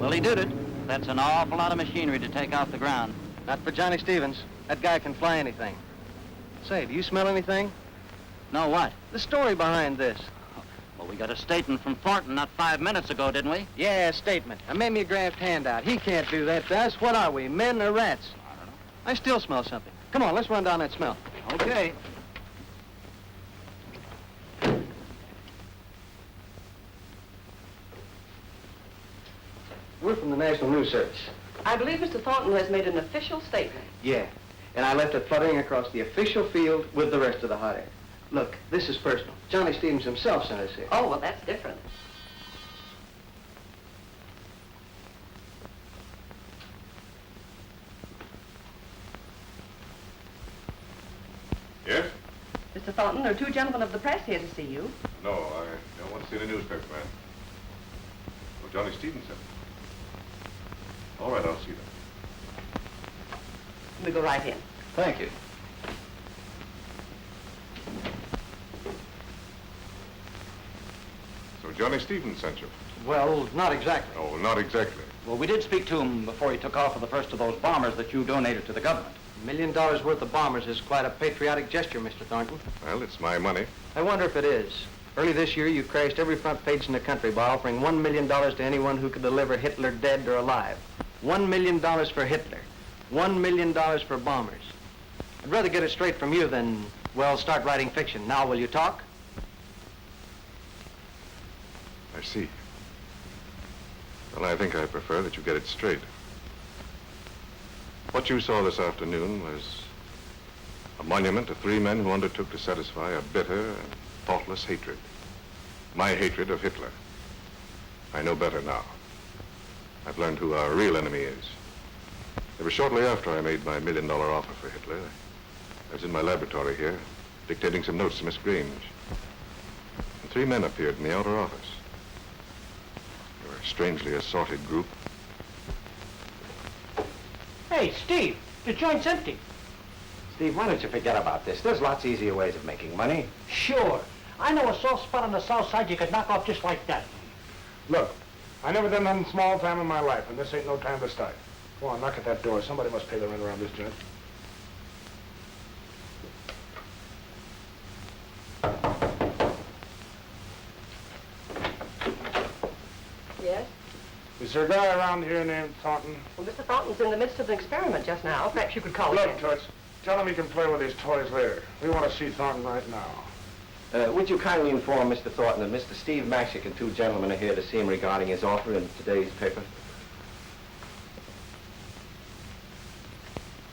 Well, he did it. That's an awful lot of machinery to take off the ground. Not for Johnny Stevens. That guy can fly anything. Say, do you smell anything? No, what? The story behind this. Well, we got a statement from Thornton not 5 minutes ago, didn't we? Yeah, a statement. I made me a graft handout. He can't do that to us. What are we, men or rats? I don't know. I still smell something. Come on, let's run down that smell. Okay. We're from the National News Service. I believe Mr. Thornton has made an official statement. Yeah, and I left it fluttering across the official field with the rest of the hot air. Look, this is personal. Johnny Stevens himself sent us here. Oh, well, that's different. Yes? Mr. Thornton, there are two gentlemen of the press here to see you. No, I don't want to see the newspaper man. Oh, Johnny Stevenson. All right, I'll see them. We go right in. Thank you. So Johnny Stevens sent you? Well, not exactly. Oh, not exactly. Well, we did speak to him before he took off with the first of those bombers that you donated to the government. $1 million worth of bombers is quite a patriotic gesture, Mr. Thornton. Well, it's my money. I wonder if it is. Early this year, you crashed every front page in the country by offering $1 million to anyone who could deliver Hitler dead or alive. $1 million for Hitler. $1 million for bombers. I'd rather get it straight from you than, well, start writing fiction. Now, will you talk? I see. Well, I think I prefer that you get it straight. What you saw this afternoon was a monument to 3 men who undertook to satisfy a bitter and thoughtless hatred. My hatred of Hitler. I know better now. I've learned who our real enemy is. It was shortly after I made my $1 million offer for Hitler. I was in my laboratory here, dictating some notes to Miss Grange. And 3 men appeared in the outer office. They were a strangely assorted group. Hey, Steve, the joint's empty. Steve, why don't you forget about this? There's lots easier ways of making money. Sure. I know a soft spot on the south side you could knock off just like that. Look, I never done nothing small time in my life, and this ain't no time to start. Go on, knock at that door. Somebody must pay the rent around this joint. Yes? Is there a guy around here named Thornton? Well, Mr. Thornton's in the midst of an experiment just now. Perhaps you could call Look, again. Toots, tell him he can play with his toys later. We want to see Thornton right now. Would you kindly inform Mr. Thornton that Mr. Steve Mashick and 2 gentlemen are here to see him regarding his offer in today's paper?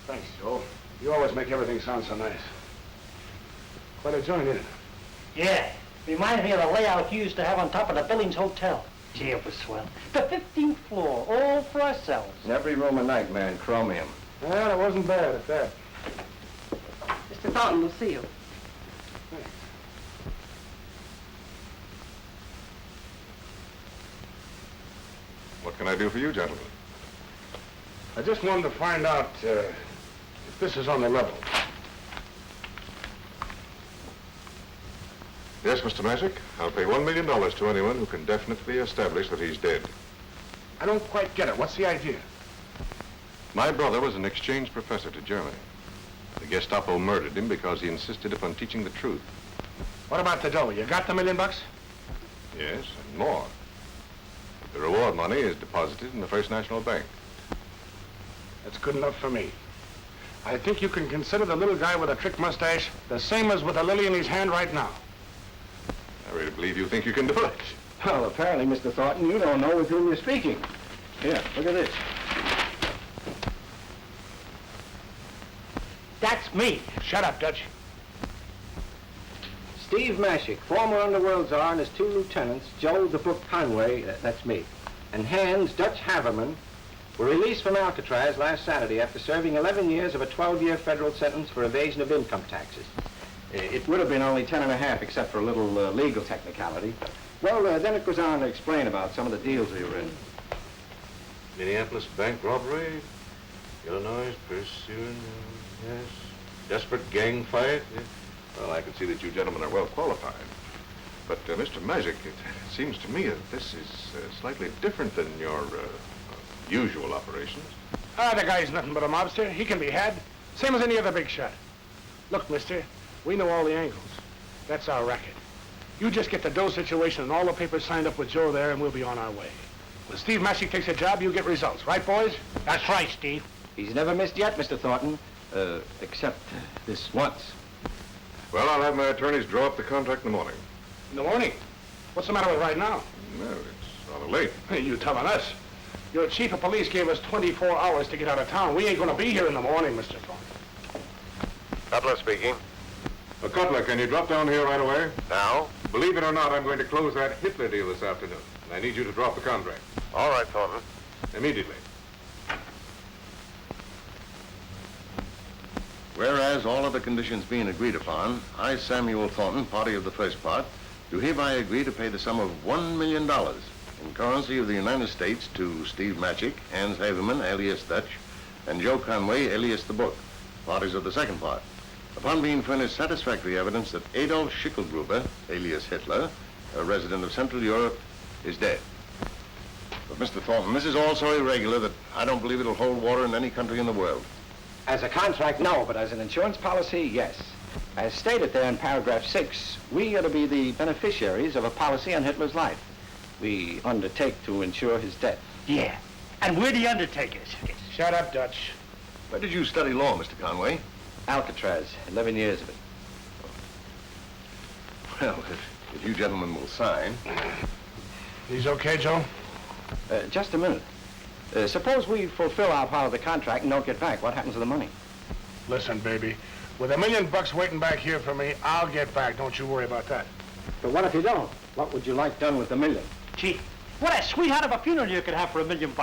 Thanks, Joe. You always make everything sound so nice. Quite a joint, isn't it? Yeah. Reminds me of the layout you used to have on top of the Billings Hotel. Gee, it was swell. The 15th floor, all for ourselves. Every room a nightmare in chromium. Well, it wasn't bad at that. Mr. Thornton will see you. Thanks. What can I do for you, gentlemen? I just wanted to find out if this is on the level. Yes, Mr. Mashick. I'll pay $1 million to anyone who can definitely establish that he's dead. I don't quite get it. What's the idea? My brother was an exchange professor to Germany. The Gestapo murdered him because he insisted upon teaching the truth. What about the dough? You got the $1 million? Yes, and more. The reward money is deposited in the First National Bank. That's good enough for me. I think you can consider the little guy with a trick mustache the same as with a lily in his hand right now. I really believe you think you can do it. Well, apparently, Mr. Thornton, you don't know with whom you're speaking. Here, look at this. That's me. Shut up, Dutch. Steve Mashick, former underworld czar, and his 2 lieutenants, Joe the Book Conway, that's me, and Hans Dutch Haverman, were released from Alcatraz last Saturday after serving 11 years of a 12-year federal sentence for evasion of income taxes. It would have been only 10 and a half, except for a little legal technicality. Well, then it goes on to explain about some of the deals we were in. Minneapolis bank robbery, Illinois pursuing, yes, desperate gang fight. Yes. Well, I can see that you gentlemen are well qualified. But, Mr. Mashick, it seems to me that this is slightly different than your Usual operations. Ah, the guy's nothing but a mobster. He can be had. Same as any other big shot. Look, mister, we know all the angles. That's our racket. You just get the dough situation and all the papers signed up with Joe there, and we'll be on our way. When Steve Massey takes a job, you get results. Right, boys? That's right, Steve. He's never missed yet, Mr. Thornton, except this once. Well, I'll have my attorneys draw up the contract in the morning. In the morning. What's the matter with right now? No, it's rather late. Hey, you telling us? Your chief of police gave us 24 hours to get out of town. We ain't gonna be here in the morning, Mr. Thornton. Cutler speaking. Cutler, can you drop down here right away? Now? Believe it or not, I'm going to close that Hitler deal this afternoon. And I need you to drop the contract. All right, Thornton. Immediately. Whereas all other conditions being agreed upon, I, Samuel Thornton, party of the first part, do hereby agree to pay the sum of $1 million in currency of the United States to Steve Matchick, Hans Haverman, alias Dutch, and Joe Conway, alias The Book, parties of the second part, upon being furnished satisfactory evidence that Adolf Schicklgruber, alias Hitler, a resident of Central Europe, is dead. But, Mr. Thornton, this is all so irregular that I don't believe it'll hold water in any country in the world. As a contract, no, but as an insurance policy, yes. As stated there in paragraph 6, we are to be the beneficiaries of a policy on Hitler's life. We undertake to insure his death. Yeah. And we're the undertakers. Shut up, Dutch. Where did you study law, Mr. Conway? Alcatraz, 11 years of it. Well, if you gentlemen will sign. He's okay, Joe? Just a minute. Suppose we fulfill our part of the contract and don't get back. What happens to the money? Listen, baby. With $1 million waiting back here for me, I'll get back. Don't you worry about that. But what if you don't? What would you like done with the $1 million? Gee, what a sweetheart of a funeral you could have for $1 million.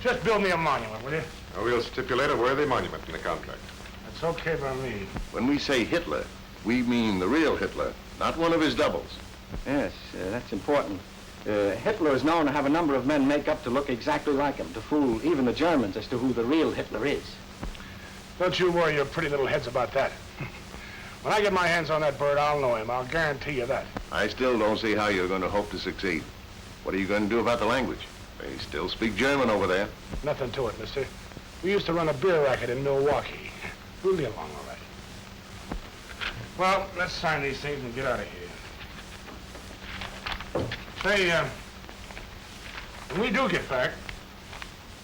Just build me a monument, will you? We'll stipulate a worthy monument in the contract. That's okay by me. When we say Hitler, we mean the real Hitler, not one of his doubles. Yes, that's important. Hitler is known to have a number of men make up to look exactly like him, to fool even the Germans as to who the real Hitler is. Don't you worry your pretty little heads about that. When I get my hands on that bird, I'll know him. I'll guarantee you that. I still don't see how you're going to hope to succeed. What are you going to do about the language? They still speak German over there. Nothing to it, mister. We used to run a beer racket in Milwaukee. We'll get along all right. Well, let's sign these things and get out of here. Say, when we do get back,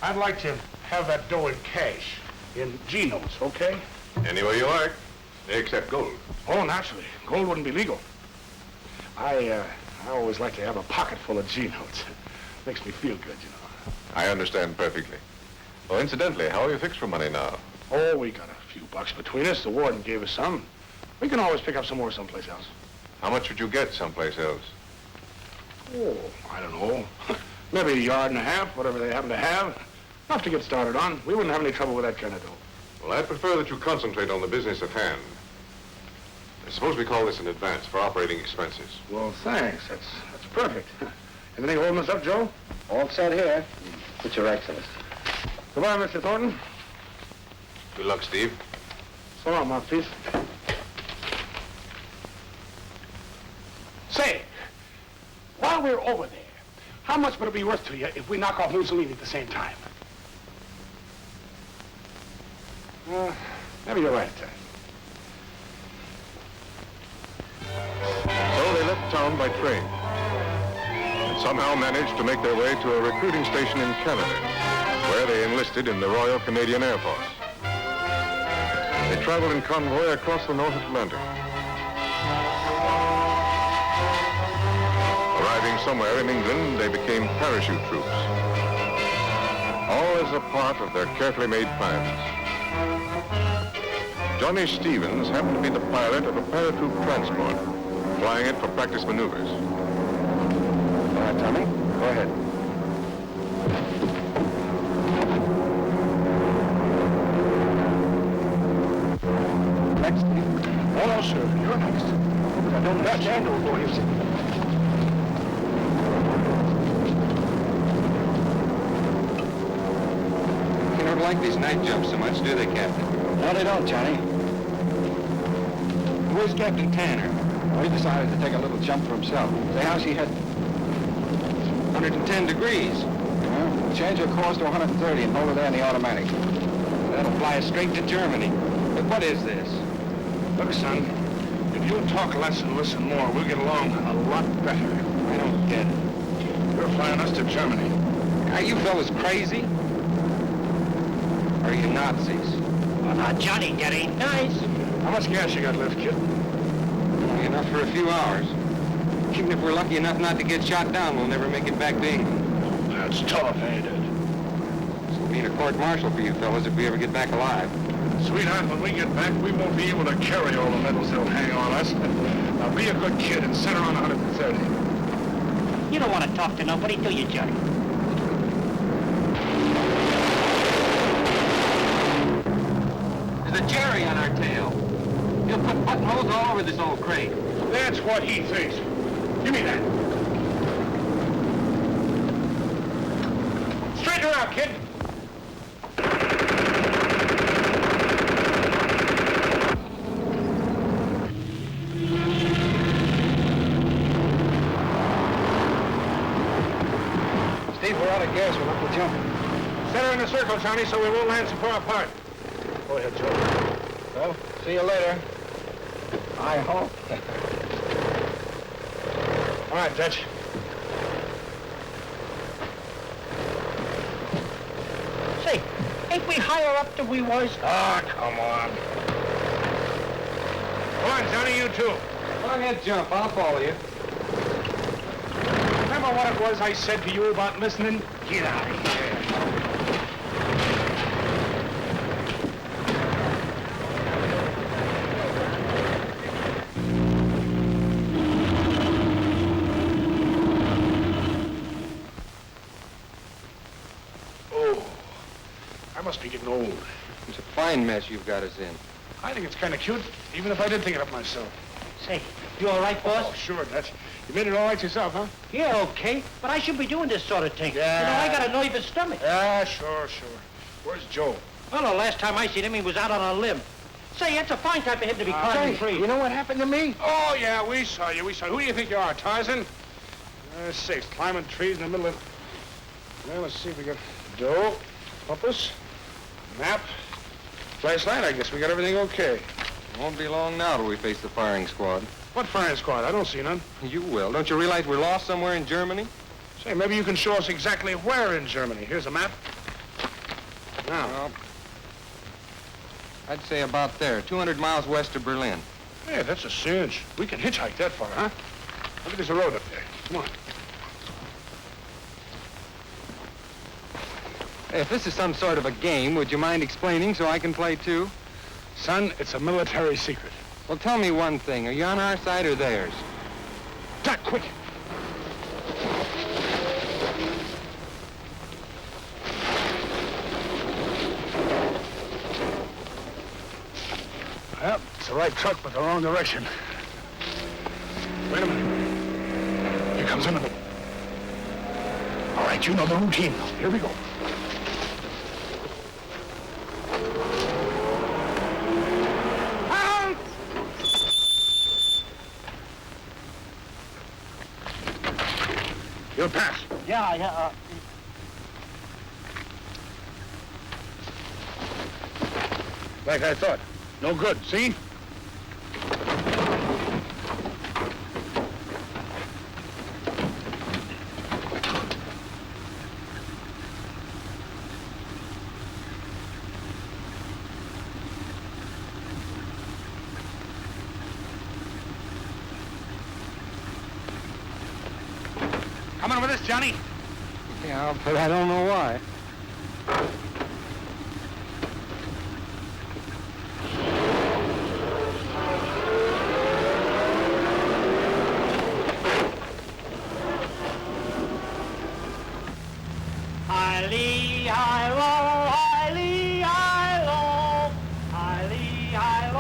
I'd like to have that dough in cash, in G-notes, okay? Any way you like, except gold. Oh, naturally. Gold wouldn't be legal. I always like to have a pocket full of G-notes. Makes me feel good, you know. I understand perfectly. Oh, incidentally, how are you fixed for money now? Oh, we got a few bucks between us. The warden gave us some. We can always pick up some more someplace else. How much would you get someplace else? Oh, I don't know. Maybe a yard and a half, whatever they happen to have. Enough to get started on. We wouldn't have any trouble with that kind of dough. Well, I prefer that you concentrate on the business at hand. Suppose we call this an advance for operating expenses. Well, thanks. That's perfect. Anything holding us up, Joe? All set here. But Your Excellency. Goodbye, Mr. Thornton. Good luck, Steve. So long, mouthpiece. Say, while we're over there, how much would it be worth to you if we knock off Mussolini at the same time? Maybe you're right. So they left town by train and somehow managed to make their way to a recruiting station in Canada, where they enlisted in the Royal Canadian Air Force. They traveled in convoy across the North Atlantic. Arriving somewhere in England, they became parachute troops. All as a part of their carefully made plans. Johnny Stevens happened to be the pilot of a paratroop transport, flying it for practice maneuvers. All right, Tommy, go ahead. Next, Steve. Oh, no, sir. You're next. I don't understand, old boy. They don't like these night jumps so much, do they, Captain? No, they don't, Johnny. Where's Captain Tanner? Well, he decided to take a little jump for himself. Say, how's he heading? 110 degrees. sir. Change your course to 130 and hold it there in the automatic. That'll fly us straight to Germany. But what is this? Look, son, if you talk less and listen more, we'll get along a lot better. I don't get it. You're flying us to Germany. Are you fellas crazy? Or are you Nazis? Well, now, Johnny, that ain't nice. How much gas you got left, kid? Only enough for a few hours. Even if we're lucky enough not to get shot down, we'll never make it back to England. That's tough, ain't it? This will mean a court-martial for you fellas if we ever get back alive. Sweetheart, when we get back, we won't be able to carry all the medals they'll hang on us. Now, be a good kid and set her on 130. You don't want to talk to nobody, do you, Johnny? There's a Jerry on our tail. He'll put buttonholes all over this old crate. That's what he thinks. Give me that. Straighten her out, kid. Steve, we're out of gas. We'll have to jump. Set her in a circle, Johnny, so we won't land so far apart. Go ahead, Joe. Well, see you later. I hope. All right, Dutch. Say, ain't we higher up than we was? Ah, come on. Come on, Johnny, you too. Go ahead, jump. I'll follow you. Remember what it was I said to you about listening? Get out of here. Oh, I must be getting old. It's a fine mess you've got us in. I think it's kind of cute, even if I did think it up myself. Say, you all right, boss? Oh, sure, Dutch. You made it all right yourself, huh? Yeah, okay. But I shouldn't be doing this sort of thing. Yeah. You know, I got a nervous stomach. Yeah, sure. Where's Joe? Well, the last time I seen him, he was out on a limb. Say, it's a fine time for him to be climbing trees. You know what happened to me? Oh, yeah, we saw you. Who do you think you are, Tarzan? Sakes, climbing trees in the middle of... Well, let's see if we got dough, compass, map, flashlight. I guess we got everything okay. It won't be long now till we face the firing squad. What firing squad? I don't see none. You will. Don't you realize we're lost somewhere in Germany? Say, maybe you can show us exactly where in Germany. Here's a map. Now. Well, I'd say about there, 200 miles west of Berlin. Hey, that's a cinch. We can hitchhike that far, huh? Look, there's a road up there. Come on. Hey, if this is some sort of a game, would you mind explaining so I can play too? Son, it's a military secret. Well, tell me one thing. Are you on our side or theirs? Duck, quick. Well, it's the right truck, but the wrong direction. Wait a minute. Here comes another. All right, you know the routine. Here we go. You'll pass. Yeah. Like I thought. No good, see? Coming with us, Johnny? Yeah, but I don't know why. Hi-lee, hi-lo, hi-lee, hi-lo. Hi-lee, hi-lo,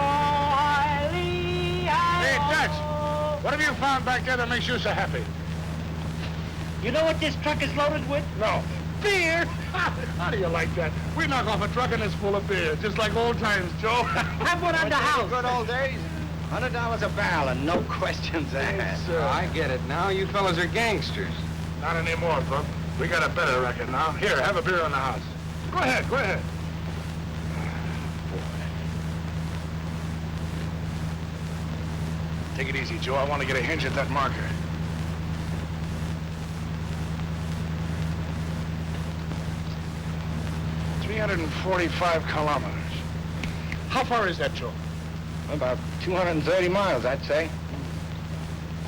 hi-lee, hi-lo. Hey, Dutch, what have you found back there that makes you so happy? You know what this truck is loaded with? No. Beer? How do you like that? We knock off a truck and it's full of beer, just like old times, Joe. Have one on the house. Good old days. $100 a barrel and no questions asked. I get it now. You fellas are gangsters. Not anymore, bub. We got a better record now. Here, have a beer in the house. Go ahead, go ahead. Take it easy, Joe. I want to get a hinge at that marker. "345 kilometers. How far is that, Joe? About 230 miles, I'd say.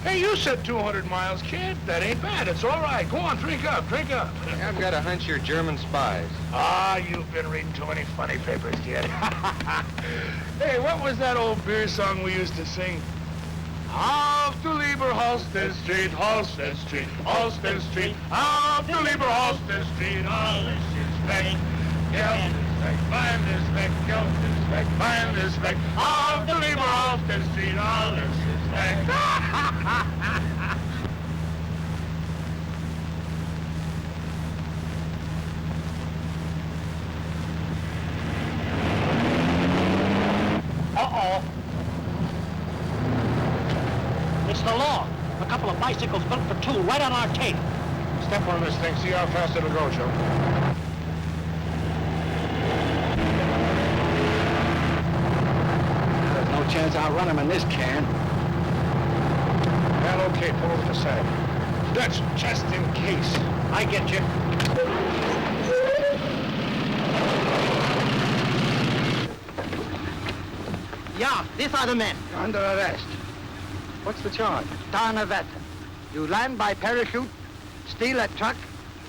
Hey, you said 200 miles, kid. That ain't bad. It's all right. Go on, drink up, drink up. I've got a hunch you're German spies. Ah, you've been reading too many funny papers, kid. Hey, what was that old beer song we used to sing? Auf du lieber Holstein Street, Holstein Street, Holstein Street. Auf du lieber Holstein Street, alles ist weg. Geld ist weg, Wein ist weg, Geld ist weg, Wein ist weg. Auf du lieber Holstein Street, alles ist weg. Uh-oh. It's the law. A couple of bicycles built for two right on our tape. Step on this thing, see how fast it'll go, Joe. There's no chance I'll run him in this can. Well, okay, pull over the side. Dutch, just in case. I get you. Yeah, these are the men. You're under arrest. What's the charge? Donnerwetter. You land by parachute, steal a truck,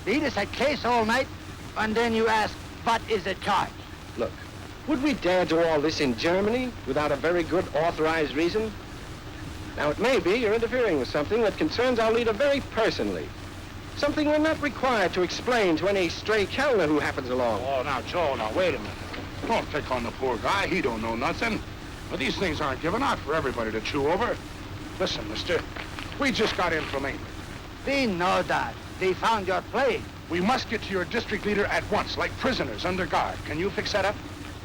beat us at case all night, and then you ask, what is the charge? Look, would we dare do all this in Germany without a very good authorized reason? Now, it may be you're interfering with something that concerns our leader very personally. Something we're not required to explain to any stray Kellner who happens along. Oh, now, Joe, now, wait a minute. Don't pick on the poor guy. He don't know nothing. But these things aren't given out for everybody to chew over. Listen, mister, we just got in from England. We know that. They found your plane. We must get to your district leader at once, like prisoners under guard. Can you fix that up?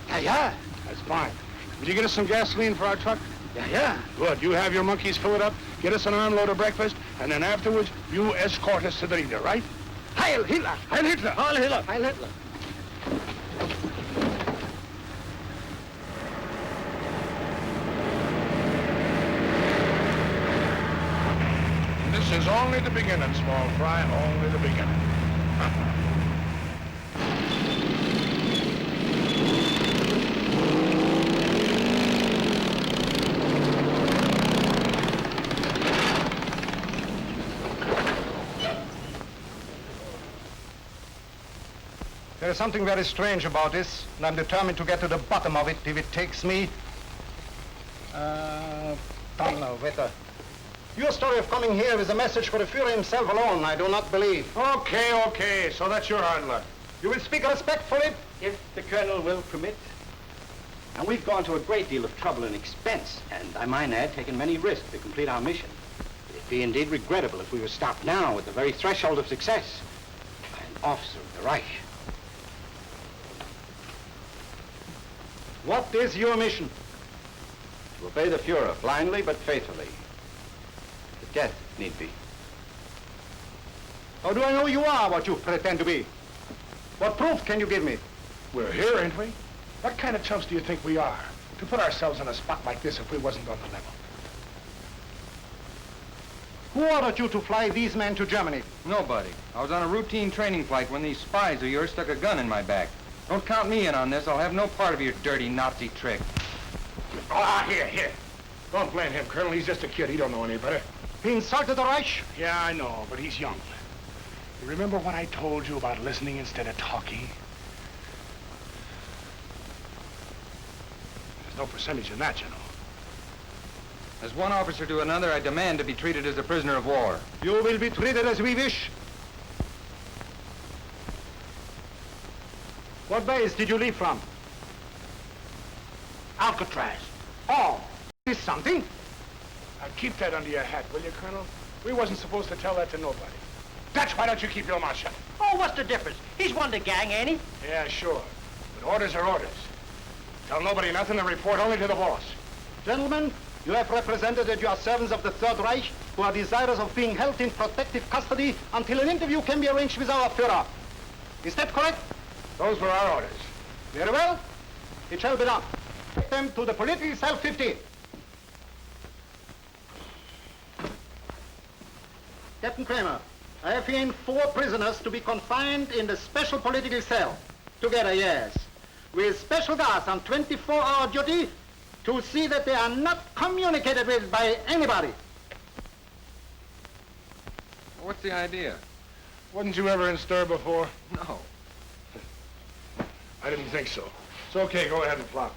Yeah. That's fine. Will you get us some gasoline for our truck? Yeah. Good. You have your monkeys fill it up, get us an armload of breakfast, and then afterwards, you escort us to the leader, right? Heil Hitler! Heil Hitler! Heil Hitler! Heil Hitler. This is only the beginning, small fry, only the beginning. There is something very strange about this, and I'm determined to get to the bottom of it if it takes me... Donnerwetter. Your story of coming here is a message for the Führer himself alone, I do not believe. Okay, so that's your hard luck. You will speak respectfully? If the Colonel will permit. And we've gone to a great deal of trouble and expense, and I might add, taken many risks to complete our mission. It'd be indeed regrettable if we were stopped now at the very threshold of success by an officer of the Reich. What is your mission? To obey the Führer, blindly but faithfully. To death, if need be. How do I know you are what you pretend to be? What proof can you give me? We're here, ain't we? What kind of chumps do you think we are to put ourselves in a spot like this if we wasn't on the level? Who ordered you to fly these men to Germany? Nobody. I was on a routine training flight when these spies of yours stuck a gun in my back. Don't count me in on this. I'll have no part of your dirty Nazi trick. Ah, here. Don't blame him, Colonel. He's just a kid. He don't know any better. He insulted the Reich? Yeah, I know, but he's young. You remember what I told you about listening instead of talking? There's no percentage in that, you know. As one officer to another, I demand to be treated as a prisoner of war. You will be treated as we wish. What base did you leave from? Alcatraz. Oh, is something? Now keep that under your hat, will you, Colonel? We wasn't supposed to tell that to nobody. Dutch, why don't you keep your mouth shut? Oh, what's the difference? He's one of the gang, ain't he? Yeah, sure. But orders are orders. Tell nobody nothing and report only to the boss. Gentlemen, you have represented that you are servants of the Third Reich. who are desirous of being held in protective custody until an interview can be arranged with our Führer. Is that correct? Those were our orders. Very well. It shall be done. Take them to the political cell 15. Captain Kramer, I have here 4 prisoners to be confined in the special political cell. Together, yes. With special guards on 24-hour duty to see that they are not communicated with by anybody. What's the idea? Wasn't you ever in stir before? No. I didn't think so. It's okay, go ahead and flop.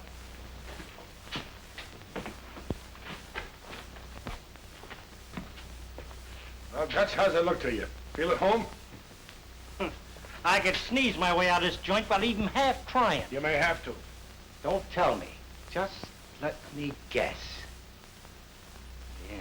Well, Dutch, how's it look to you? Feel at home? I could sneeze my way out of this joint while even half trying. You may have to. Don't tell me. Just let me guess. Yeah.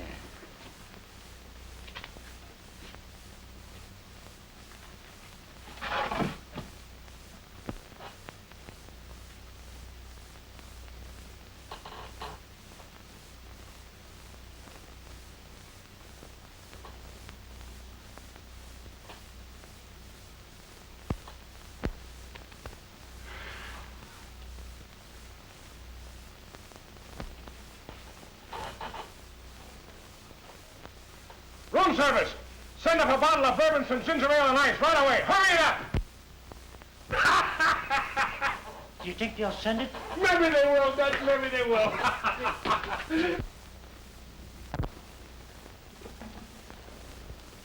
Room service! Send up a bottle of bourbon, some ginger ale and ice right away. Hurry it up! Do you think they'll send it? Maybe they will, Dutch, maybe they will.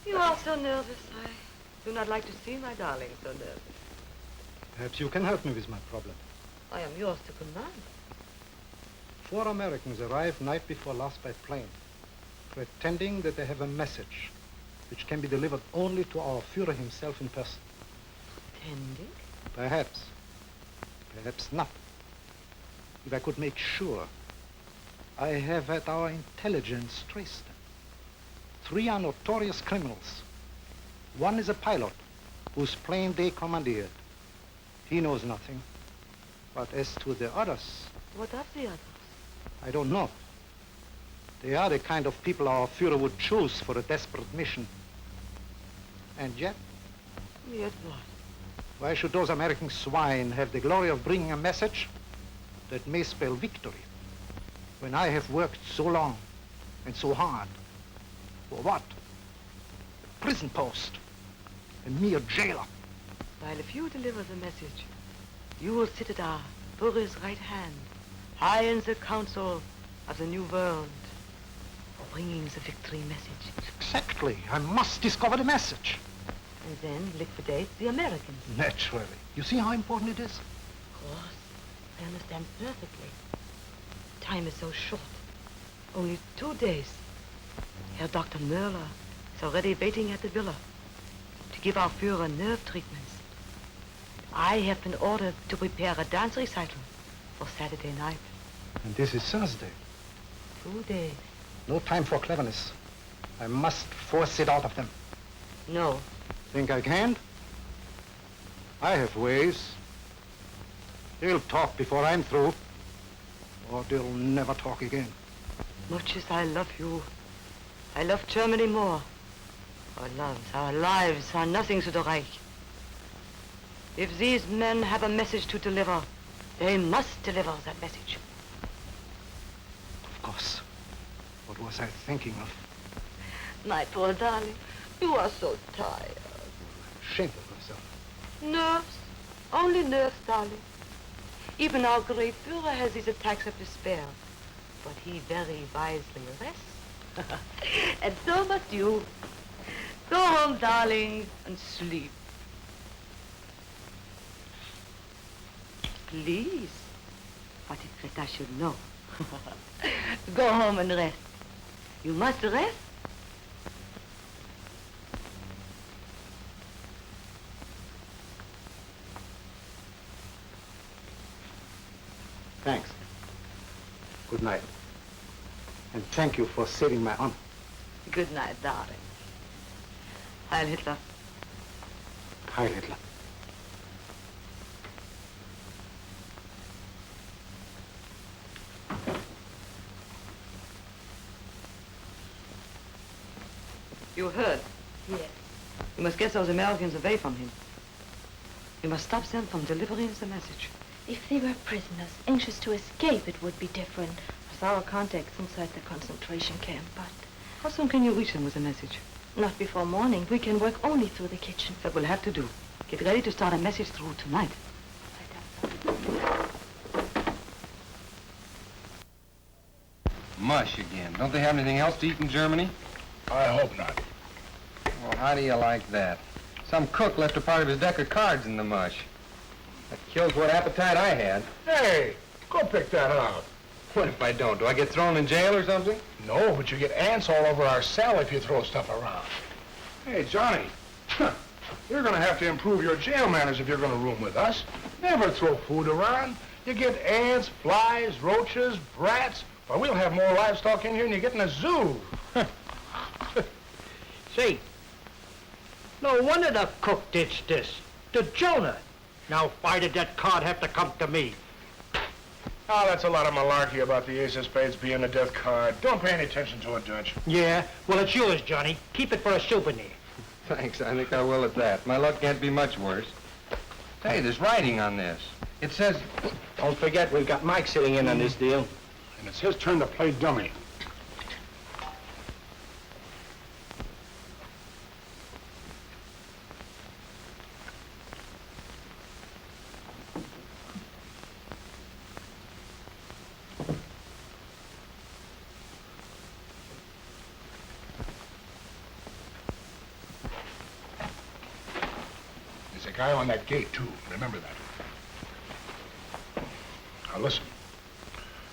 You are so nervous. I do not like to see my darling so nervous. Perhaps you can help me with my problem. I am yours to command. 4 Americans arrived night before last by plane, pretending that they have a message which can be delivered only to our Führer himself in person. Pretending? Perhaps. Perhaps not. If I could make sure, I have had our intelligence trace them. 3 are notorious criminals. 1 is a pilot whose plane they commandeered. He knows nothing. But as to the others... What of the others? I don't know. They are the kind of people our Führer would choose for a desperate mission. And yet... Yet what? Why should those American swine have the glory of bringing a message that may spell victory when I have worked so long and so hard? For what? A prison post. A mere jailer. While if you deliver the message, you will sit at our Führer's right hand, high in the council of the new world, bringing the victory message. Exactly. I must discover the message. And then liquidate the Americans. Naturally. You see how important it is? Of course. I understand perfectly. Time is so short. Only 2 days. Herr Dr. Möller is already waiting at the villa to give our Führer nerve treatments. I have been ordered to prepare a dance recital for Saturday night. And this is Thursday. 2 days. No time for cleverness. I must force it out of them. No. Think I can? I have ways. They'll talk before I'm through, or they'll never talk again. Much as I love you, I love Germany more. Our loves, our lives are nothing to the Reich. If these men have a message to deliver, they must deliver that message. Of course. What was I thinking of? My poor darling, you are so tired. Ashamed of myself. Nerves. Only nerves, darling. Even our great Führer has these attacks of despair. But he very wisely rests. And so must you. Go home, darling, and sleep. Please. What is that I should know? Go home and rest. You must rest. Thanks. Good night. And thank you for saving my honor. Good night, darling. Heil Hitler. Heil Hitler. You heard? Yes. You must get those Americans away from him. You must stop them from delivering the message. If they were prisoners, anxious to escape, it would be different. With our contacts inside the concentration camp, but How soon can you reach them with a message? Not before morning. We can work only through the kitchen. That will have to do. Get ready to start a message through tonight. Mush again. Don't they have anything else to eat in Germany? I hope not. Well, how do you like that? Some cook left a part of his deck of cards in the mush. That kills what appetite I had. Hey, go pick that out. What if I don't? Do I get thrown in jail or something? No, but you get ants all over our cell if you throw stuff around. Hey, Johnny, you're going to have to improve your jail manners if you're going to room with us. Never throw food around. You get ants, flies, roaches, rats. Well, we'll have more livestock in here than you get in a zoo. Say, no wonder the cook ditched this. To Jonah. Now, why did that card have to come to me? Oh, that's a lot of malarkey about the ace of spades being a death card. Don't pay any attention to it, Dutch. Yeah? Well, it's yours, Johnny. Keep it for a souvenir. Thanks, I think I will at that. My luck can't be much worse. Hey, there's writing on this. It says... Don't forget, we've got Mike sitting in on this deal. And it's his turn to play dummy. There's a guy on that gate, too. Remember that. Now, listen.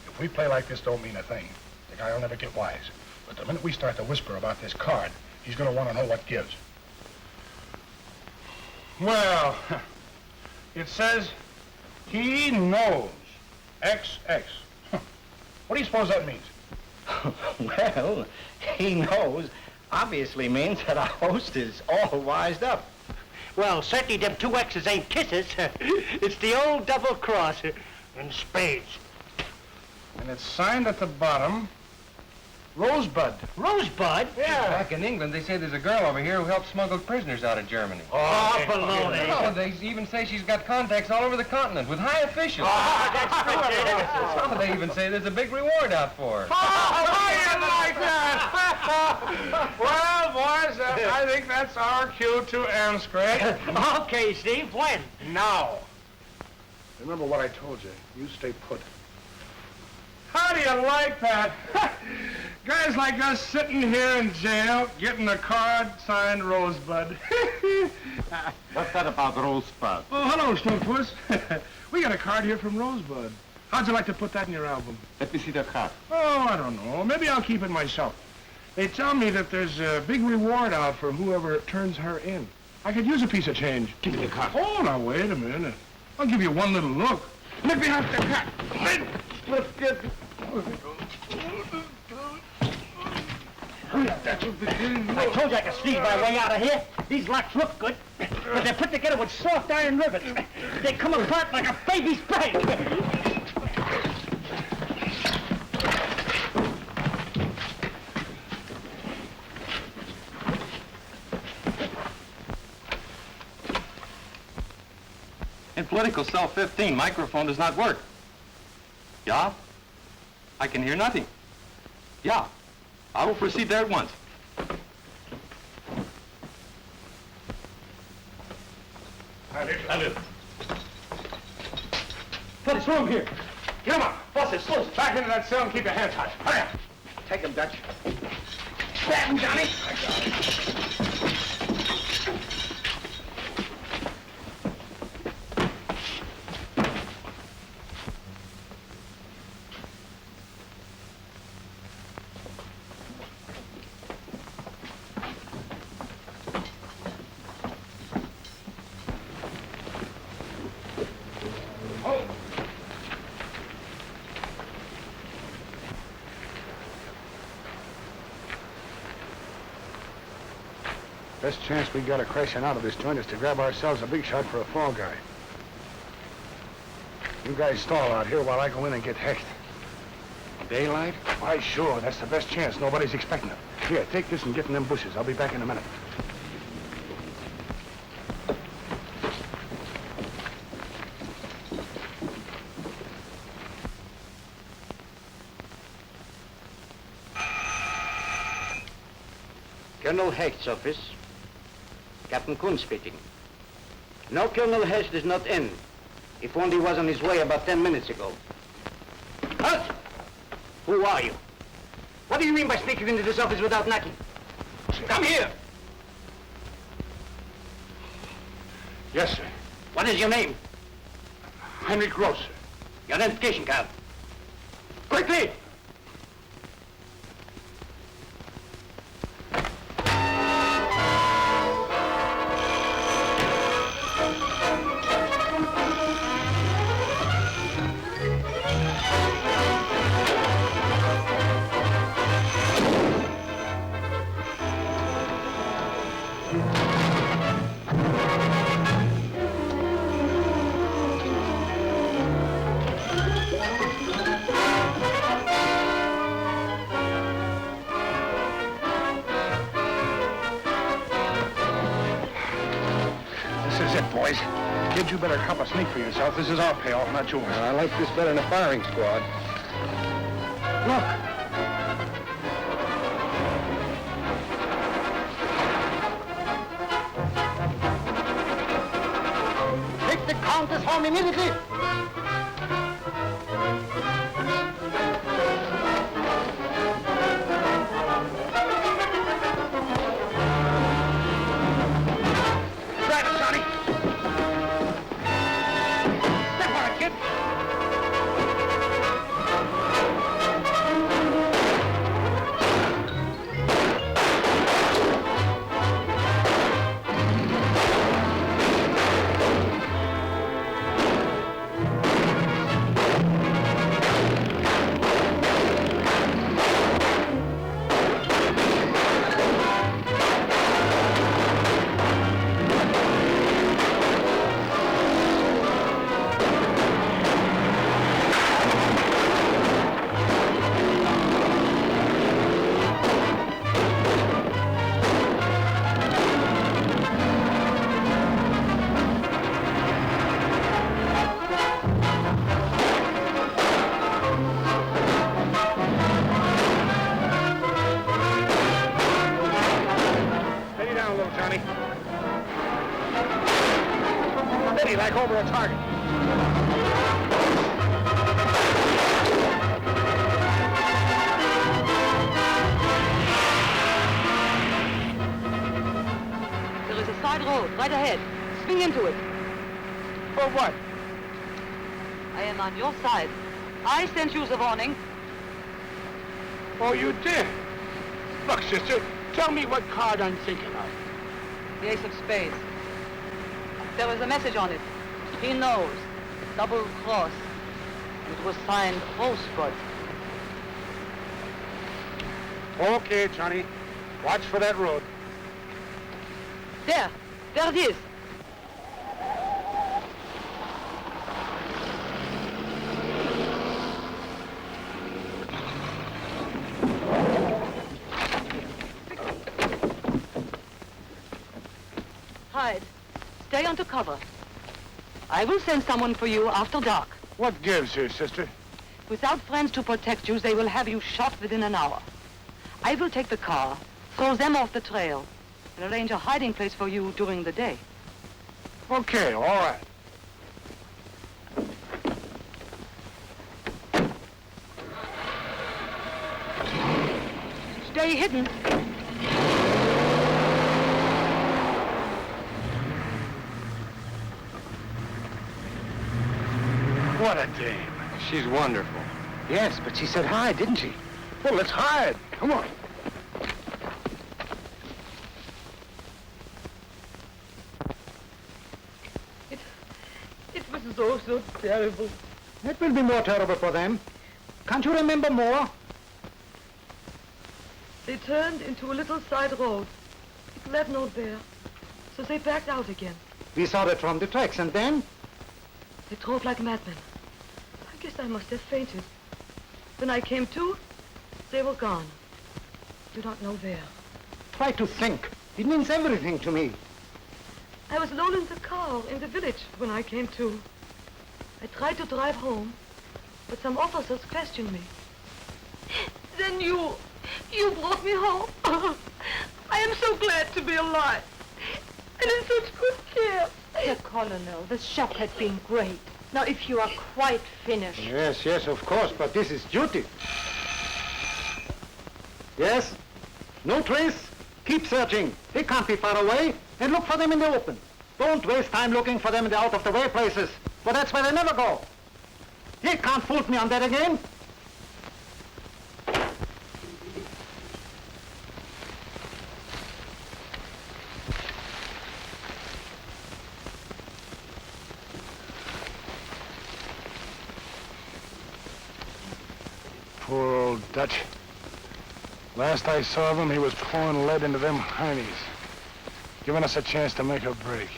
If we play like this don't mean a thing, the guy will never get wise. But the minute we start to whisper about this card, he's going to want to know what gives. Well, it says he knows. XX. What do you suppose that means? Well, he knows obviously means that our host is all wised up. Well, certainly them two X's ain't kisses. It's the old double cross in spades. And it's signed at the bottom, Rosebud. Rosebud? Yeah. Back in England, they say there's a girl over here who helps smuggle prisoners out of Germany. Oh, baloney. Oh, they even say she's got contacts all over the continent with high officials. Oh, that's Oh, they even say there's a big reward out for her. Oh, you like that? Well, boys, I think that's our cue to emscrate. Okay, Steve, when? Now. Remember what I told you. You stay put. How do you like that? Guys like us sitting here in jail, getting a card signed Rosebud. What's that about Rosebud? Oh, hello, Snowpuss. We got a card here from Rosebud. How'd you like to put that in your album? Let me see the card. Oh, I don't know. Maybe I'll keep it myself. They tell me that there's a big reward out for whoever turns her in. I could use a piece of change. Give me the card. Oh, now, wait a minute. I'll give you one little look. Let me have the card. Look at... I told you I could sneeze my way out of here. These locks look good, but they're put together with soft iron rivets. They come apart like a baby's bank. In political cell 15, microphone does not work. Yeah? I can hear nothing. Yeah. I will proceed there at once. What is wrong here? Get him up. Boss it, slow. Back into that cell and keep your hands hot. Hurry up. Take him, Dutch. Grab him, Johnny. Best chance we got of crashing out of this joint is to grab ourselves a big shot for a fall guy. You guys stall out here while I go in and get Hicks. Daylight? Why, sure. That's the best chance. Nobody's expecting it. Here, take this and get in them bushes. I'll be back in a minute. Colonel Hecht's office. Captain Kuhn speaking. No, Colonel Hecht is not in. If only was on his way about 10 minutes ago. Halt! Who are you? What do you mean by sneaking into this office without knocking? Come here! Yes, sir. What is your name? Henry Gross, sir. Your identification card. Quickly! Boys, kid, you better cop a sneak for yourself. This is our payoff, not yours. I like this better than a firing squad. Look. Take the Countess home immediately. Like over a target. There is a side road right ahead. Swing into it. For what? I am on your side. I sent you the warning. Oh, you did? Look, sister, tell me what card I'm thinking of. The ace of spades. There was a message on it. He knows. Double cross. It was signed Rosebud. Okay, Johnny. Watch for that road. There it is. Hide. Stay under cover. I will send someone for you after dark. What gives here, sister? Without friends to protect you, they will have you shot within an hour. I will take the car, throw them off the trail, and arrange a hiding place for you during the day. Okay, all right. Stay hidden. What a dame. She's wonderful. Yes, but she said hide, didn't she? Well, let's hide. Come on. It was so terrible. It will be more terrible for them. Can't you remember more? They turned into a little side road. It led nowhere. So they backed out again. We saw it from the tracks, and then? They drove like madmen. I guess I must have fainted. When I came to, they were gone. You don't know where. Try to think. It means everything to me. I was alone in the car in the village when I came to. I tried to drive home, but some officers questioned me. Then you brought me home. I am so glad to be alive. And in such good care. The Colonel, the shock had been great. Now, if you are quite finished... Yes, yes, of course, but this is duty. Yes? No trace? Keep searching. They can't be far away. And look for them in the open. Don't waste time looking for them in the out-of-the-way places, for that's where they never go. You can't fool me on that again. Poor old Dutch. Last I saw of him, he was pouring lead into them heinies, giving us a chance to make a break.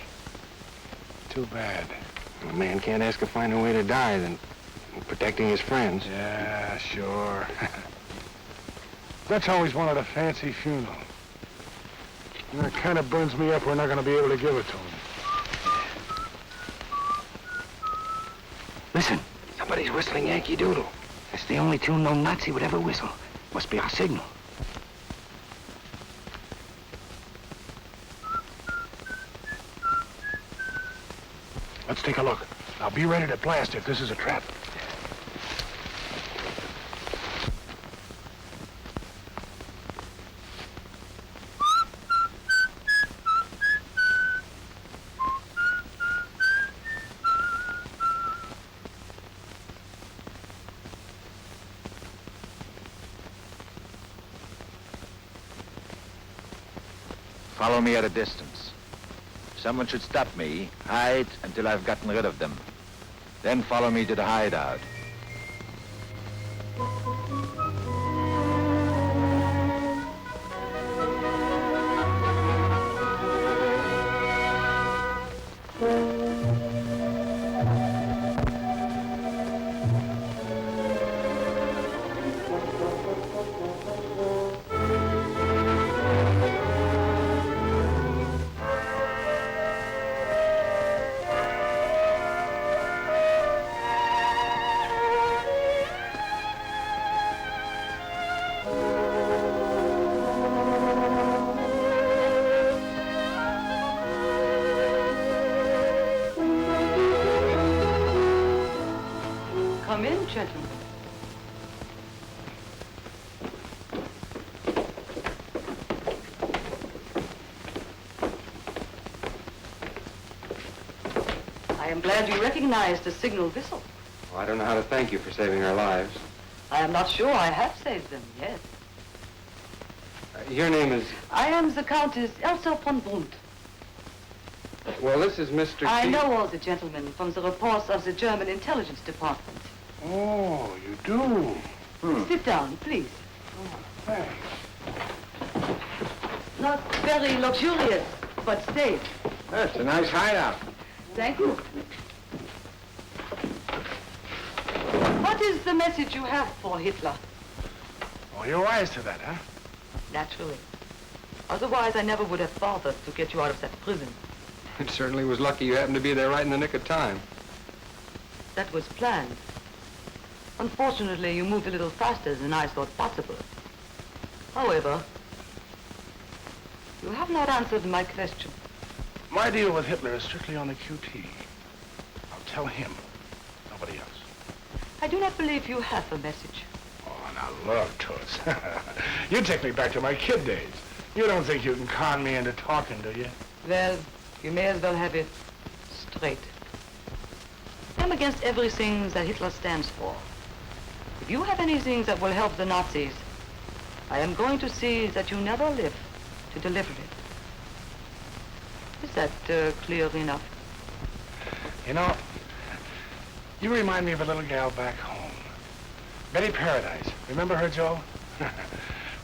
Too bad. A man can't ask a finer way to die than protecting his friends. Yeah, sure. Dutch always wanted a fancy funeral. And it kind of burns me up we're not going to be able to give it to him. Listen, somebody's whistling Yankee Doodle. It's the only tune no Nazi would ever whistle. Must be our signal. Let's take a look. Now be ready to blast if this is a trap. Follow me at a distance. Someone should stop me, hide until I've gotten rid of them. Then follow me to the hideout. Come in, gentlemen. I am glad you recognize the signal whistle. Well, I don't know how to thank you for saving our lives. I am not sure I have saved them yet. Your name is... I am the Countess Elsa von Brunt. Well, this is Mr. I Steve- know all the gentlemen from the reports of the German intelligence department. Oh, you do? Sit down, please. Thanks. Not very luxurious, but safe. That's a nice hideout. Thank you. What is the message you have for Hitler? Oh, you're wise to that, huh? Naturally. Otherwise, I never would have bothered to get you out of that prison. It certainly was lucky you happened to be there right in the nick of time. That was planned. Unfortunately, you moved a little faster than I thought possible. However, you have not answered my question. My deal with Hitler is strictly on the QT. I'll tell him, nobody else. I do not believe you have a message. Oh, now look, Toots. You take me back to my kid days. You don't think you can con me into talking, do you? Well, you may as well have it straight. I'm against everything that Hitler stands for. If you have anything that will help the Nazis, I am going to see that you never live to deliver it. Is that clear enough? You know, you remind me of a little gal back home. Betty Paradise. Remember her, Joe?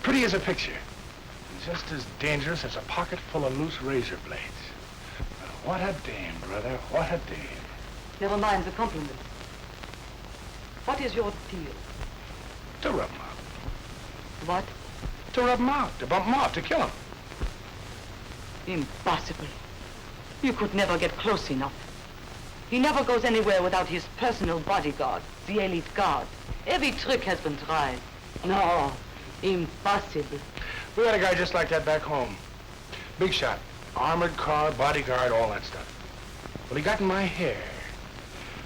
Pretty as a picture. And just as dangerous as a pocket full of loose razor blades. But what a dame, brother. What a dame. Never mind the compliment. What is your deal? To rub him out. What? To rub him out, to bump him off, to kill him. Impossible. You could never get close enough. He never goes anywhere without his personal bodyguard, the elite guard. Every trick has been tried. No, impossible. We had a guy just like that back home. Big shot. Armored car, bodyguard, all that stuff. Well, he got in my hair.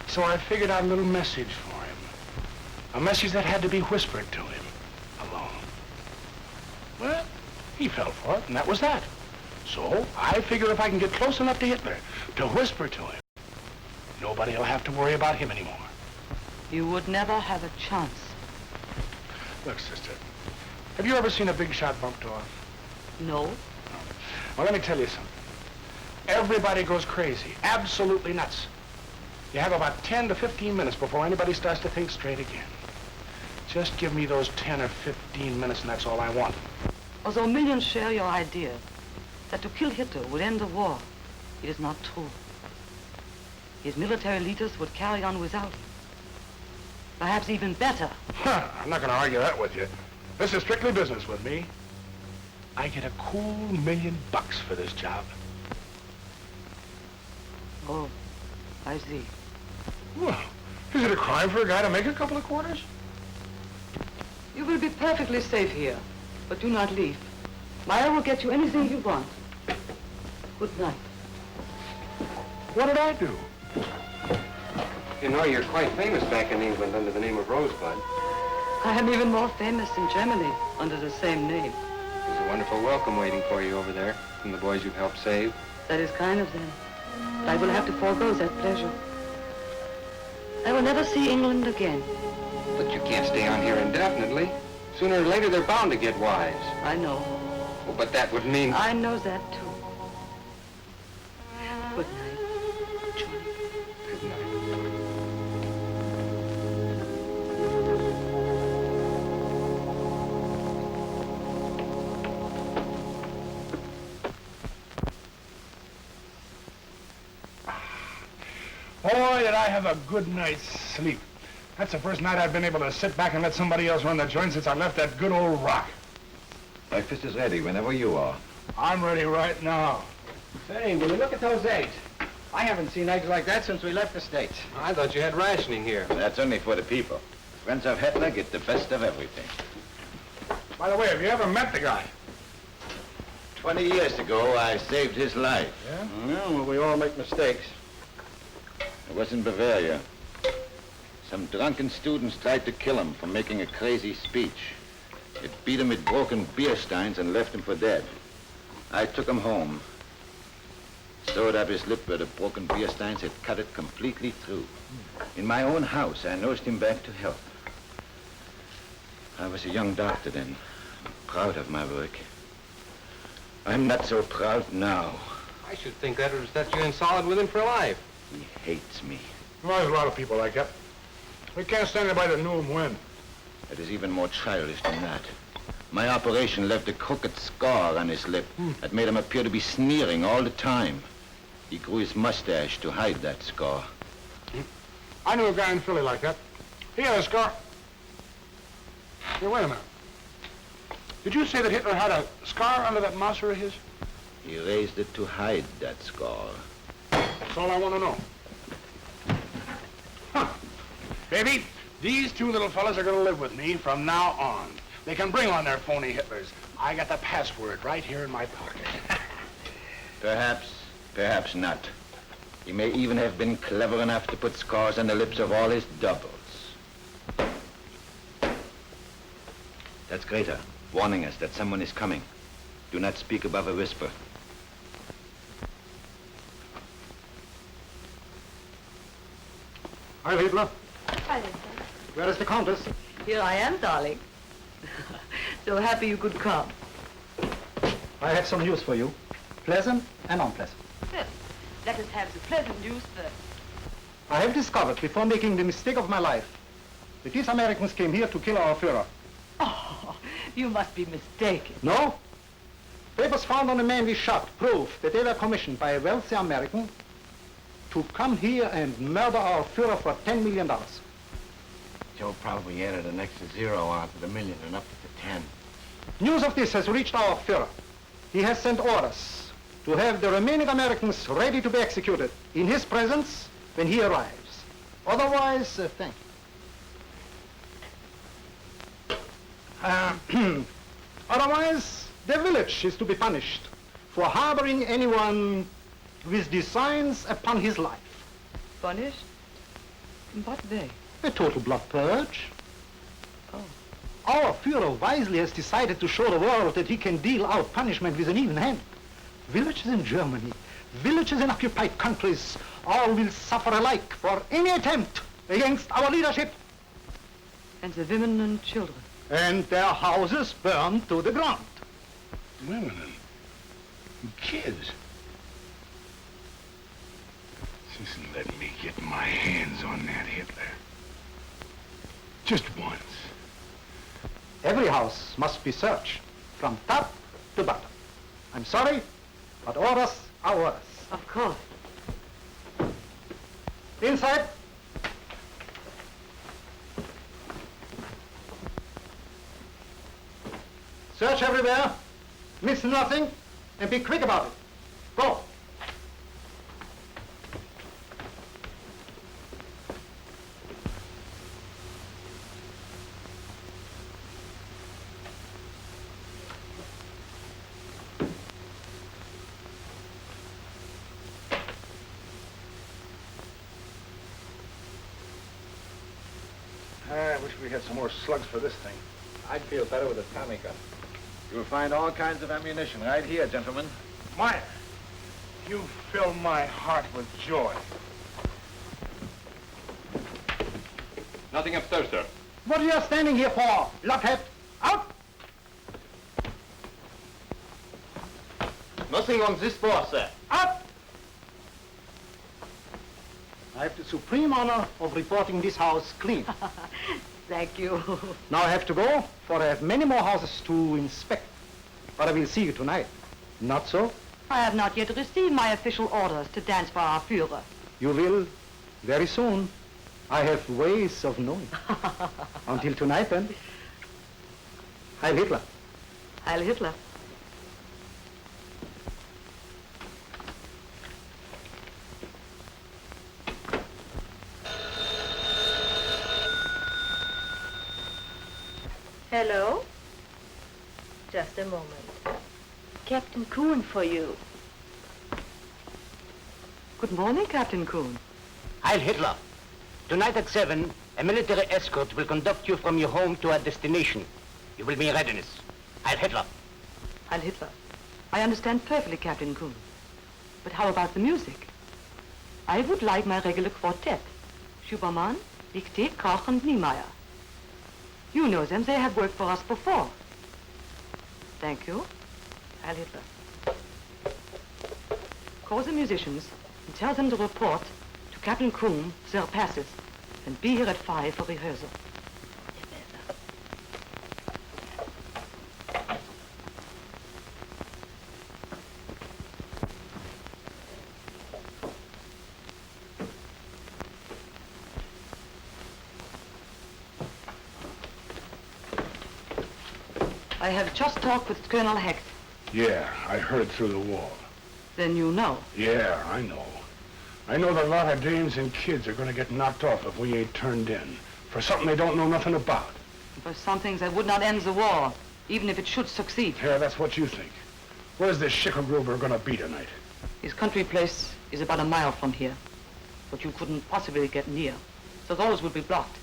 So I figured out a little message for him. A message that had to be whispered to him. Alone. Well, he fell for it, and that was that. So I figure if I can get close enough to Hitler to whisper to him, nobody will have to worry about him anymore. You would never have a chance. Look, sister, have you ever seen a big shot bumped off? No. Well, let me tell you something. Everybody goes crazy, absolutely nuts. You have about 10 to 15 minutes before anybody starts to think straight again. Just give me those 10 or 15 minutes and that's all I want. Although millions share your idea that to kill Hitler would end the war, it is not true. His military leaders would carry on without him. Perhaps even better. I'm not going to argue that with you. This is strictly business with me. I get a cool $1 million for this job. Oh, I see. Well, is it a crime for a guy to make a couple of quarters? You will be perfectly safe here, but do not leave. Maya will get you anything you want. Good night. What did I do? You know, you're quite famous back in England under the name of Rosebud. I am even more famous in Germany under the same name. There's a wonderful welcome waiting for you over there from the boys you've helped save. That is kind of them. But I will have to forego that pleasure. I will never see England again. But you can't stay on here indefinitely. Sooner or later, they're bound to get wise. I know. Well, but that would mean... I know that, too. Good night, Johnny. Good night. Boy, did I have a good night's sleep. That's the first night I've been able to sit back and let somebody else run the joint since I left that good old rock. Breakfast is ready whenever you are. I'm ready right now. Say, will you look at those eggs? I haven't seen eggs like that since we left the States. I thought you had rationing here. That's only for the people. Friends of Hitler get the best of everything. By the way, have you ever met the guy? 20 years ago, I saved his life. Yeah? No, well, we all make mistakes. It was in Bavaria. Some drunken students tried to kill him for making a crazy speech. It beat him with broken beer steins and left him for dead. I took him home. Sewed up his lip where the broken beer steins had cut it completely through. In my own house, I nursed him back to health. I was a young doctor then, proud of my work. I'm not so proud now. I should think that would set you in solid with him for life. He hates me. Well, there's a lot of people like that. We can't stand anybody that knew him when. It is even more childish than that. My operation left a crooked scar on his lip that made him appear to be sneering all the time. He grew his mustache to hide that scar. I knew a guy in Philly like that. He had a scar. Hey, wait a minute. Did you say that Hitler had a scar under that mouser of his? He raised it to hide that scar. That's all I want to know. Huh. Baby, these two little fellas are going to live with me from now on. They can bring on their phony Hitlers. I got the password right here in my pocket. Perhaps not. He may even have been clever enough to put scars on the lips of all his doubles. That's Greta, warning us that someone is coming. Do not speak above a whisper. Hi, Hitler. Hi, Lincoln. Where is the Countess? Here I am, darling. So happy you could come. I have some news for you. Pleasant and unpleasant. Well, let us have the pleasant news first. I have discovered, before making the mistake of my life, that these Americans came here to kill our Führer. Oh, you must be mistaken. No? Papers found on the man we shot prove that they were commissioned by a wealthy American to come here and murder our Führer for $10 million. Joe probably added an extra zero onto the million and up to the 10. News of this has reached our Führer. He has sent orders to have the remaining Americans ready to be executed in his presence when he arrives. Otherwise, thank you. Otherwise, the village is to be punished for harboring anyone with designs upon his life. Punished? In what way? A total blood purge. Oh. Our Führer wisely has decided to show the world that he can deal out punishment with an even hand. Villages in Germany, villages in occupied countries, all will suffer alike for any attempt against our leadership. And the women and children? And their houses burned to the ground. Women and kids. Just let me get my hands on that Hitler. Just once. Every house must be searched from top to bottom. I'm sorry, but orders are orders. Of course. Inside. Search everywhere, miss nothing, and be quick about it. Go. I wish we had some more slugs for this thing. I'd feel better with a Tommy gun. You'll find all kinds of ammunition right here, gentlemen. Meyer, you fill my heart with joy. Nothing upstairs, sir. What are you standing here for, blockhead? Out! Nothing on this floor, sir. Out! I have the supreme honor of reporting this house clean. Thank you. Now I have to go, for I have many more houses to inspect. But I will see you tonight. Not so? I have not yet received my official orders to dance for our Führer. You will very soon. I have ways of knowing. Until tonight, then. Heil Hitler. Heil Hitler. Hello? Just a moment. Captain Kuhn for you. Good morning, Captain Kuhn. Heil Hitler. Tonight at 7, a military escort will conduct you from your home to our destination. You will be in readiness. Heil Hitler. Heil Hitler. I understand perfectly, Captain Kuhn. But how about the music? I would like my regular quartet. Schubermann, Dicté, Koch, and Niemeyer. You know them. They have worked for us before. Thank you. Heil Hitler. Call the musicians and tell them to report to Captain Kuhn their passes and be here at 5 for rehearsal. I have just talked with Colonel Hicks. Yeah, I heard through the wall. Then you know. Yeah, I know. I know that a lot of dames and kids are going to get knocked off if we ain't turned in for something they don't know nothing about. For something that would not end the war, even if it should succeed. Yeah, that's what you think. Where's this Schickelgruber going to be tonight? His country place is about a mile from here, but you couldn't possibly get near. The roads would be blocked,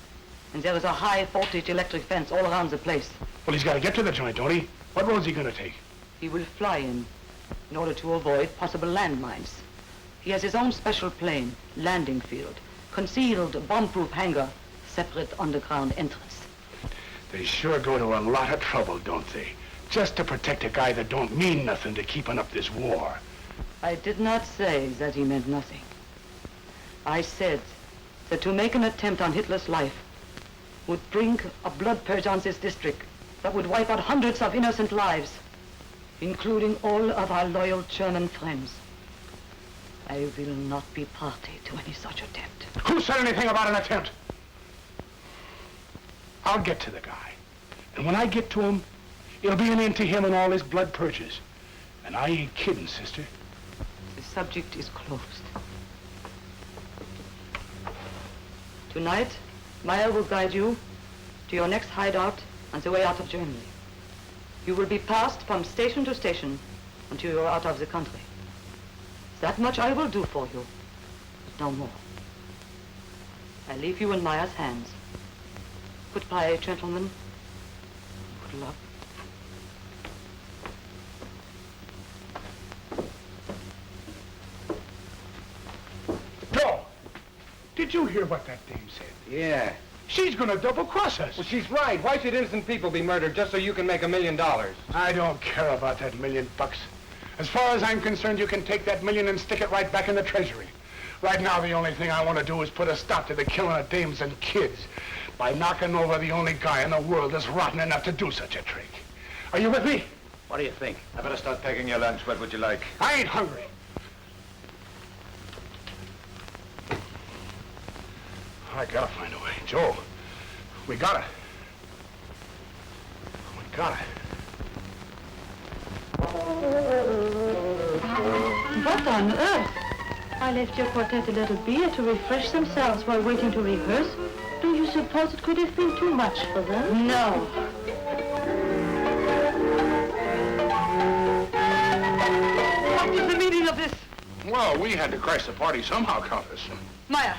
and there is a high voltage electric fence all around the place. Well, he's got to get to the joint, don't he? What road's he going to take? He will fly in order to avoid possible landmines. He has his own special plane, landing field, concealed bomb-proof hangar, separate underground entrance. They sure go to a lot of trouble, don't they? Just to protect a guy that don't mean nothing to keeping up this war. I did not say that he meant nothing. I said that to make an attempt on Hitler's life would bring a blood purge on this district that would wipe out hundreds of innocent lives, including all of our loyal German friends. I will not be party to any such attempt. Who said anything about an attempt? I'll get to the guy. And when I get to him, it'll be an end to him and all his blood purges. And I ain't kidding, sister. The subject is closed. Tonight, Meyer will guide you to your next hideout on the way out of Germany. You will be passed from station to station until you are out of the country. That much I will do for you, but no more. I leave you in Meyer's hands. Goodbye, gentlemen. Good luck. Joe, did you hear what that dame said? Yeah. She's gonna double-cross us. Well, she's right. Why should innocent people be murdered just so you can make $1 million? I don't care about that $1 million. As far as I'm concerned, you can take that million and stick it right back in the treasury. Right now, the only thing I want to do is put a stop to the killing of dames and kids by knocking over the only guy in the world that's rotten enough to do such a trick. Are you with me? What do you think? I better start packing your lunch. What would you like? I ain't hungry. I gotta find a way. Joe, we gotta. We gotta. What on earth? I left your quartet a little beer to refresh themselves while waiting to rehearse. Do you suppose it could have been too much for them? No. What is the meaning of this? Well, we had to crash the party somehow, Countess. Meyer,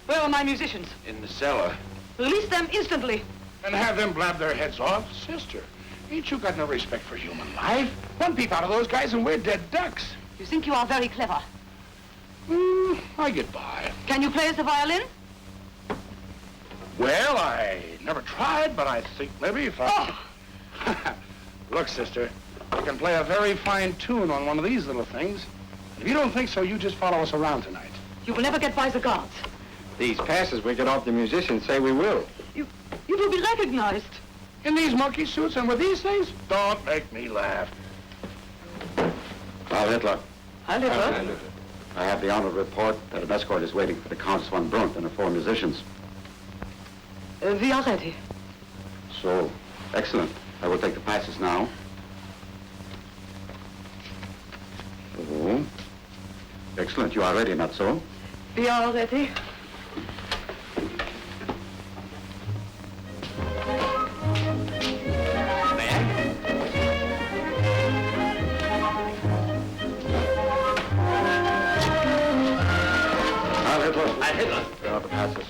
where are my musicians? In the cellar. Release them instantly. And have them blab their heads off? Sister, ain't you got no respect for human life? One peep out of those guys and we're dead ducks. You think you are very clever. I get by. Can you play the violin? Well, I never tried, but I think maybe if I... Oh. Look, sister, I can play a very fine tune on one of these little things. If you don't think so, you just follow us around tonight. You will never get by the guards. These passes we get off the musicians say we will. You will be recognized. In these monkey suits and with these things? Don't make me laugh. Frau Hitler. Heil Hitler. I have the honor to report that an escort is waiting for the Countess von Brunt and her 4 musicians. We are ready. So, excellent. I will take the passes now. Oh. Excellent. You are ready, not so? We are ready. Heil Hitler. There are the passes.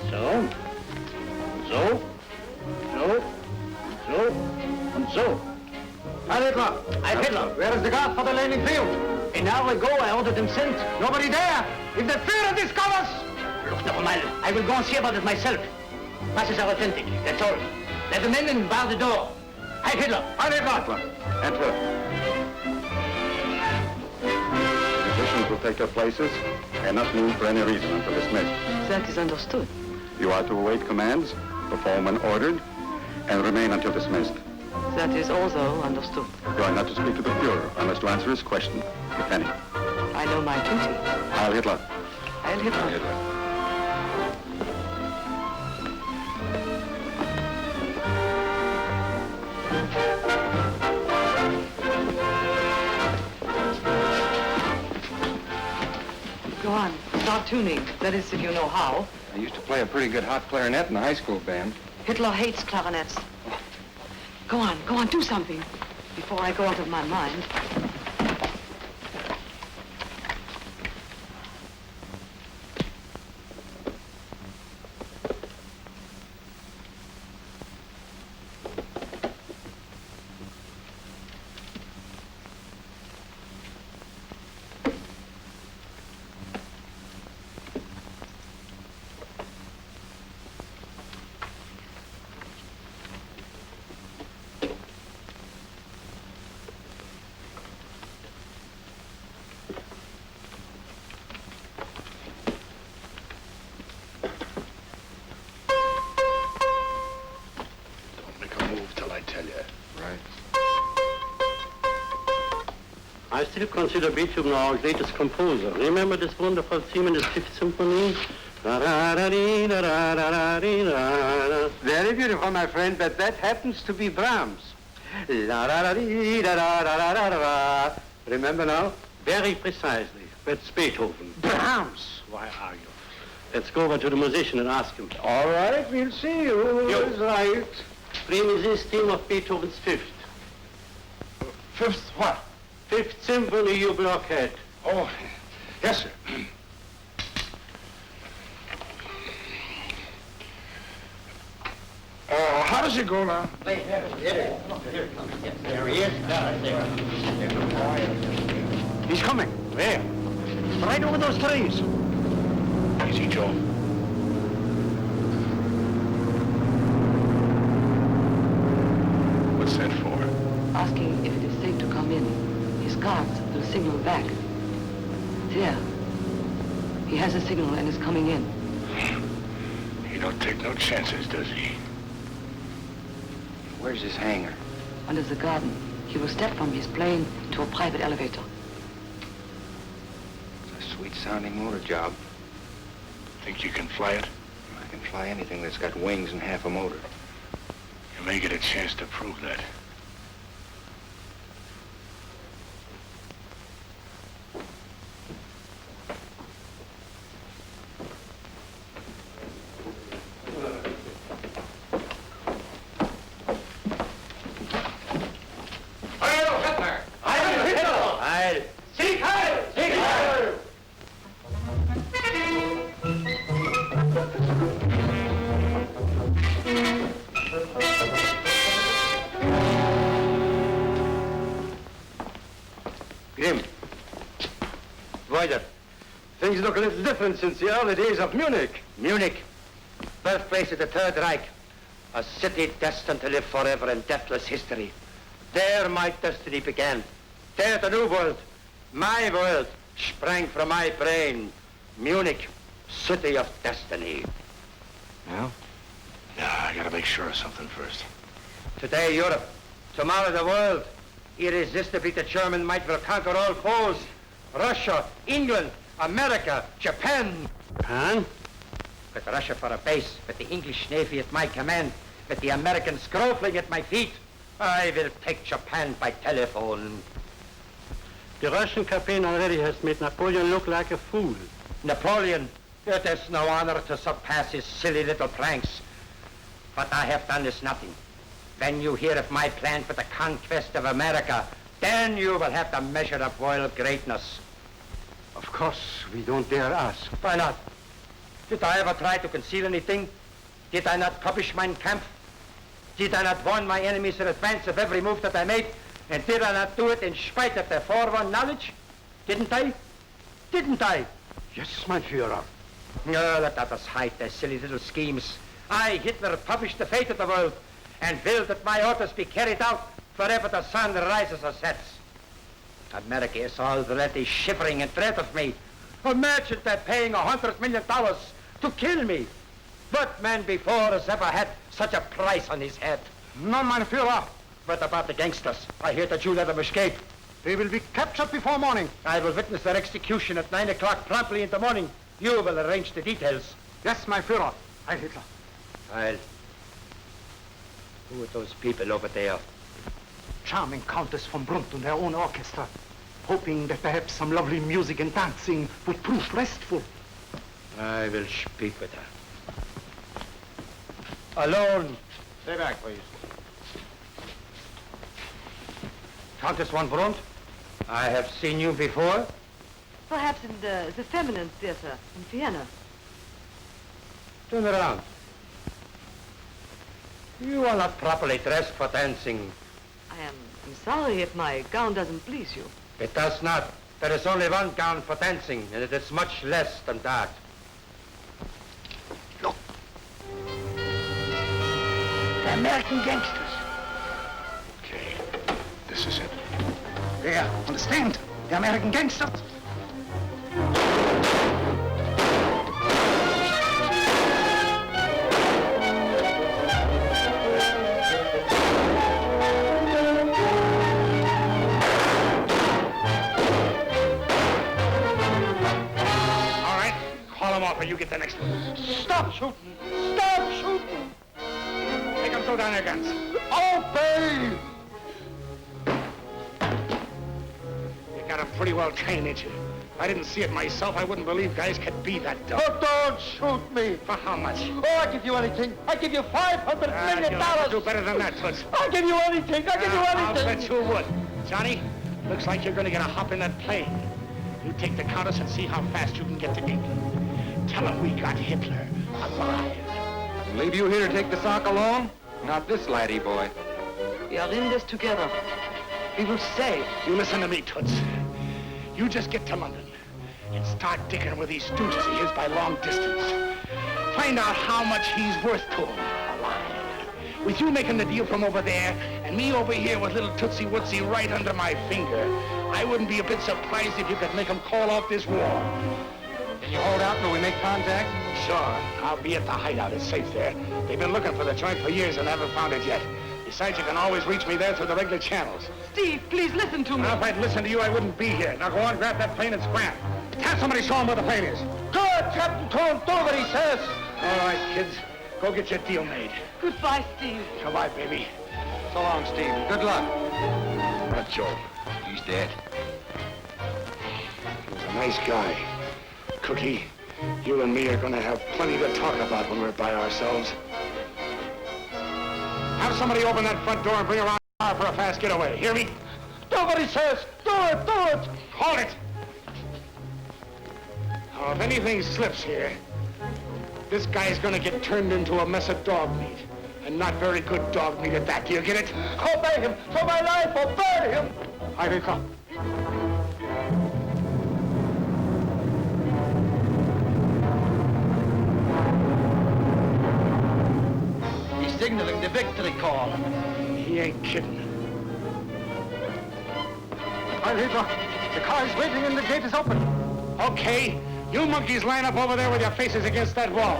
So, and so. Heil Hitler! Heil Hitler! Where is the guard for the landing field? An hour ago, I ordered them sent. Nobody there! If the Führer discovers... Look, never mind. I will go and see about it myself. Passes are authentic, that's all. Let the men in bar the door. Heil Hitler! Heil Hitler! Enter. The musicians will take their places and not move for any reason until dismissed. That is understood. You are to await commands, perform when ordered, and remain until dismissed. That is also understood. You are not to speak to the Führer unless to answer his question, if any. I know my duty. Heil Hitler. Heil Hitler. Heil Hitler. Go on, start tuning. That is, if you know how. I used to play a pretty good hot clarinet in the high school band. Hitler hates clarinets. Go on, do something before I go out of my mind. I still consider Beethoven our greatest composer. Remember this wonderful theme in his 5th Symphony? very beautiful, my friend, but that happens to be Brahms. La da da dee da da da da da da. Remember now? Very precisely. That's Beethoven. Brahms! Why are you? Let's go over to the musician and ask him. All right, we'll see who is right. Bring me this theme of Beethoven's Fifth. Fifth what? Fifth Symphony, you blockhead. Oh, yes, sir. How does it go now? There he is. He's coming. Where? Right over those trees. Easy, Joe. What's that for? Asking if it is safe to come in. His guards will signal back. There. He has a signal and is coming in. He don't take no chances, does he? Where's his hangar? Under the garden. He will step from his plane to a private elevator. It's a sweet-sounding motor job. Think you can fly it? I can fly anything that's got wings and half a motor. You may get a chance to prove that. Things look a little different since the early days of Munich. Munich, birthplace of the Third Reich, a city destined to live forever in deathless history. There my destiny began. There the new world, my world, sprang from my brain. Munich, city of destiny. Well? Yeah, I gotta make sure of something first. Today Europe, tomorrow the world. Irresistibly the German might will conquer all foes. Russia, England, America, Japan. Japan? With Russia for a base, with the English Navy at my command, with the Americans groveling at my feet, I will take Japan by telephone. The Russian campaign already has made Napoleon look like a fool. Napoleon, it is no honor to surpass his silly little pranks. What I have done is nothing. When you hear of my plan for the conquest of America, then you will have the measure of royal greatness. Of course, we don't dare ask. Why not? Did I ever try to conceal anything? Did I not publish Mein Kampf? Did I not warn my enemies in advance of every move that I made? And did I not do it in spite of their forewarned knowledge? Didn't I? Didn't I? Yes, my Führer. No, let others hide their silly little schemes. I, Hitler, published the fate of the world and will that my orders be carried out wherever the sun rises or sets. America is already shivering in dread of me. Imagine they're paying $100 million to kill me. What man before has ever had such a price on his head? No, mein Führer. What about the gangsters? I hear that you let them escape. They will be captured before morning. I will witness their execution at 9 o'clock promptly in the morning. You will arrange the details. Yes, my Führer. Heil Hitler. Heil. Who are those people over there? Charming Countess von Brunt and their own orchestra, hoping that perhaps some lovely music and dancing would prove restful. I will speak with her. Alone. Stay back, please. Countess von Brunt, I have seen you before. Perhaps in the feminine theater in Vienna. Turn around. You are not properly dressed for dancing. I'm sorry if my gown doesn't please you. It does not. There is only one gown for dancing, and it is much less than that. Look. The American gangsters. Okay, this is it. There, understand? The American gangsters. Or you get the next one. Stop shooting! Stop shooting! throw down your guns. Obey! You got him pretty well trained, ain't you? If I didn't see it myself, I wouldn't believe guys could be that dumb. Oh, don't shoot me. For how much? Oh, I'll give you anything. I'll give you $500 million. You'll have to do better than that, Toots. I'll give you anything. I'll give you I'll anything. bet you would. Johnny, looks like you're gonna get a hop in that plane. You take the Countess and see how fast you can get to England. Tell him we got Hitler alive. Leave you here to take the sock alone? Not this laddie boy. We are in this together. We will save. You listen to me, Toots. You just get to London and start digging with these stooges of his by long distance. Find out how much he's worth to him alive. With you making the deal from over there and me over here with little Tootsie Wootsie right under my finger, I wouldn't be a bit surprised if you could make him call off this war. Can you hold out till we make contact? Sure. I'll be at the hideout. It's safe there. They've been looking for the joint for years and haven't found it yet. Besides, you can always reach me there through the regular channels. Steve, please listen to me. Now, if I'd listened to you, I wouldn't be here. Now, go on, grab that plane and scram. Have somebody show him where the plane is. Good, Captain Cone. Do what he says. All right, kids. Go get your deal made. Goodbye, Steve. Goodbye, baby. So long, Steve. Good luck. Not Joe. He's dead. He was a nice guy. Cookie, you and me are going to have plenty to talk about when we're by ourselves. Have somebody open that front door and bring around a car for a fast getaway. Hear me? Do what he says. Do it. Do it. Hold it. Now, if anything slips here, this guy's going to get turned into a mess of dog meat. And not very good dog meat at that. Do you get it? Obey him. For my life, obey him. I will come. Signaling the victory call. He ain't kidding. The car is waiting and the gate is open. Okay, you monkeys line up over there with your faces against that wall.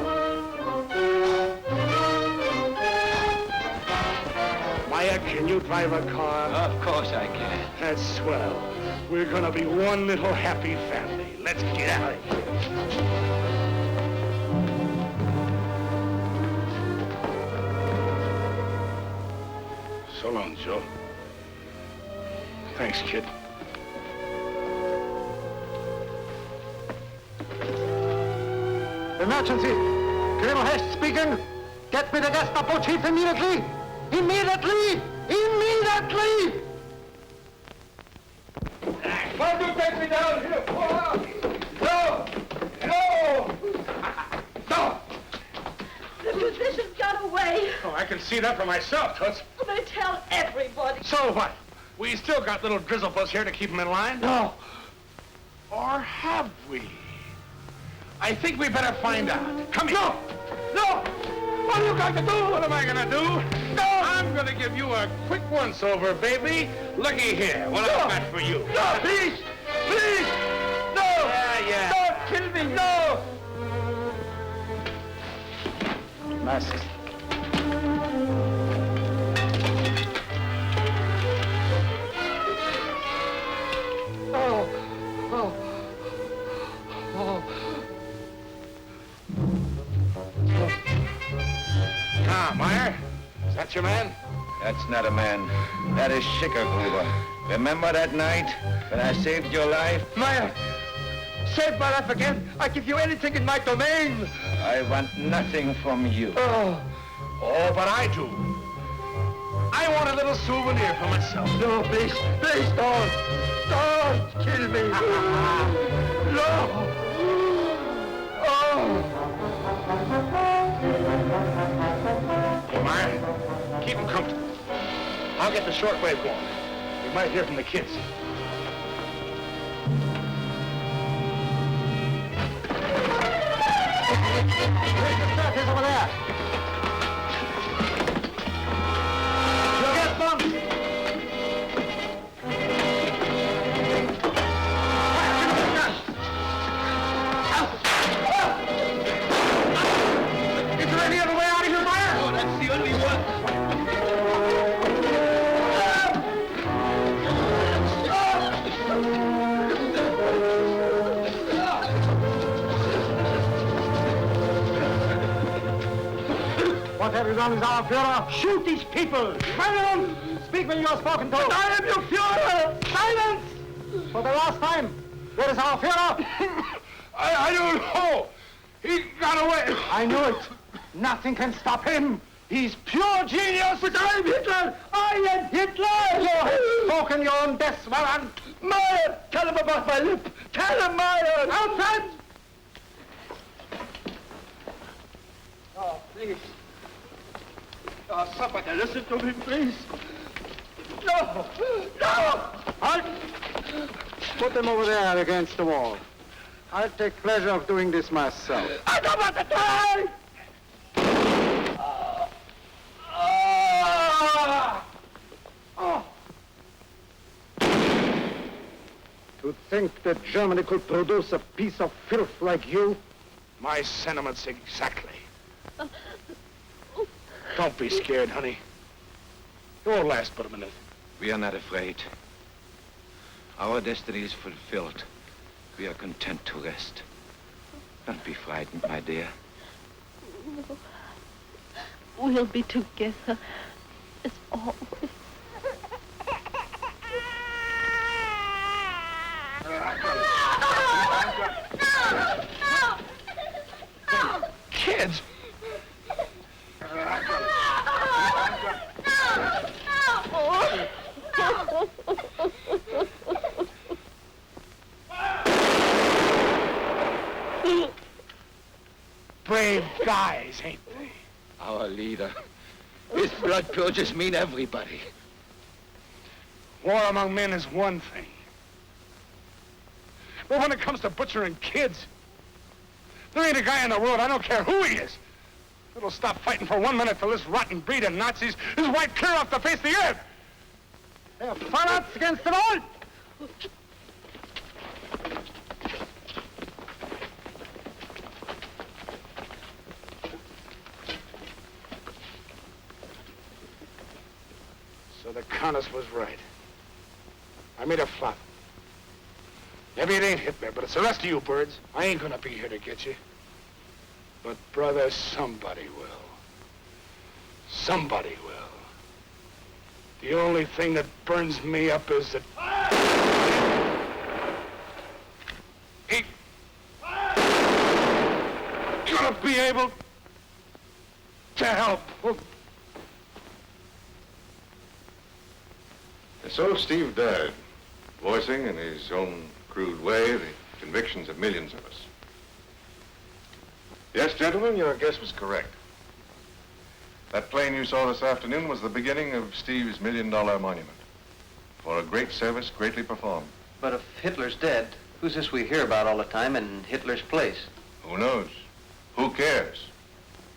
Maya, can you drive a car? Of course I can. That's swell. We're gonna be one little happy family. Let's get out of here. So long, Joe. Thanks, kid. Emergency. Colonel Hicks speaking. Get me the Gestapo chief immediately. Immediately. Immediately. Why don't you take me down here? No! No! No! The musicians got away. Oh, I can see that for myself, Toots. They tell everybody. So what? We still got little drizzlepuss here to keep them in line? No. Or have we? I think we better find out. Come here. No! No! What are you going to do? What am I gonna do? No! I'm gonna give you a quick once-over, baby. Looky here, what I've got for you. No, please! Please! No! Yeah. Don't kill me! No! Masks. Oh! Oh! Oh! Now, Meyer, is that your man? That's not a man. That is Schickergruber. Remember that night when I saved your life? Meyer! Save my life again! I give you anything in my domain! I want nothing from you. Oh! Oh, but I do. I want a little souvenir for myself. No, please! Please don't! Don't kill me! No! Oh! Hey, Meyer, keep him comfortable. I'll get the shortwave going. We might hear from the kids. Where's the staff? He's over there. Your gas bomb! Is there any other way out of here, Meyer? Oh, that's the only one. not everyone is our Führer. Shoot these people! Silence! Speak when you are spoken to. But I am your Führer! Silence! For the last time, where is our Führer? I don't know. He got away. I knew it. Nothing can stop him. He's pure genius. But I am Hitler! I am Hitler! You have spoken your own death warrant. Meyer! Tell him about my lip! Tell him, Meyer! Outside! Oh, please. Oh, somebody listen to me, please. No! No! Halt! Put them over there against the wall. I'll take pleasure of doing this myself. I don't want to die! To think that Germany could produce a piece of filth like you? My sentiments exactly. Don't be scared, honey. It won't last but a minute. We are not afraid. Our destiny is fulfilled. We are content to rest. Don't be frightened, my dear. We'll be together as always. Kids! Brave guys, ain't they? Our leader. His blood purges mean everybody. War among men is one thing. But when it comes to butchering kids, there ain't a guy in the world, I don't care who he is, that'll stop fighting for 1 minute till this rotten breed of Nazis is wiped clear off the face of the earth. They're farats against them all! So the Countess was right. I made a flop. Maybe it ain't Hitler, but it's the rest of you birds. I ain't gonna be here to get you. But, brother, somebody will. Somebody will. The only thing that burns me up is that... He... gonna be able to help. And so Steve died, voicing in his own crude way the convictions of millions of us. Yes, gentlemen, your guess was correct. That plane you saw this afternoon was the beginning of Steve's $1 million monument for a great service greatly performed. But if Hitler's dead, who's this we hear about all the time in Hitler's place? Who knows? Who cares?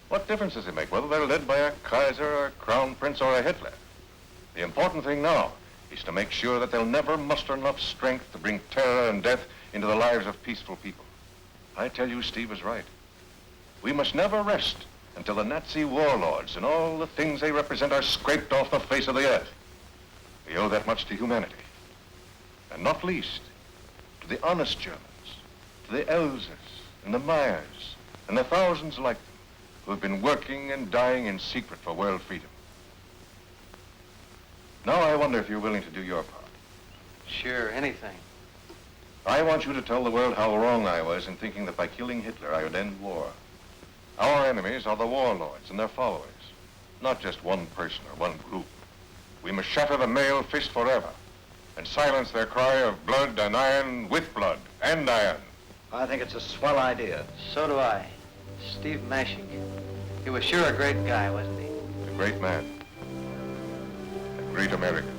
What difference does it make whether they're led by a Kaiser or a Crown Prince or a Hitler? The important thing now is to make sure that they'll never muster enough strength to bring terror and death into the lives of peaceful people. I tell you, Steve was right. We must never rest until the Nazi warlords and all the things they represent are scraped off the face of the earth. We owe that much to humanity. And not least, to the honest Germans, to the Elsers and the Meyers and the thousands like them who have been working and dying in secret for world freedom. Now I wonder if you're willing to do your part. Sure, anything. I want you to tell the world how wrong I was in thinking that by killing Hitler I would end war. Our enemies are the warlords and their followers, not just one person or one group. We must shatter the male fist forever and silence their cry of blood and iron with blood and iron. I think it's a swell idea. So do I. Steve Mashik. He was sure a great guy, wasn't he? A great man. A great American.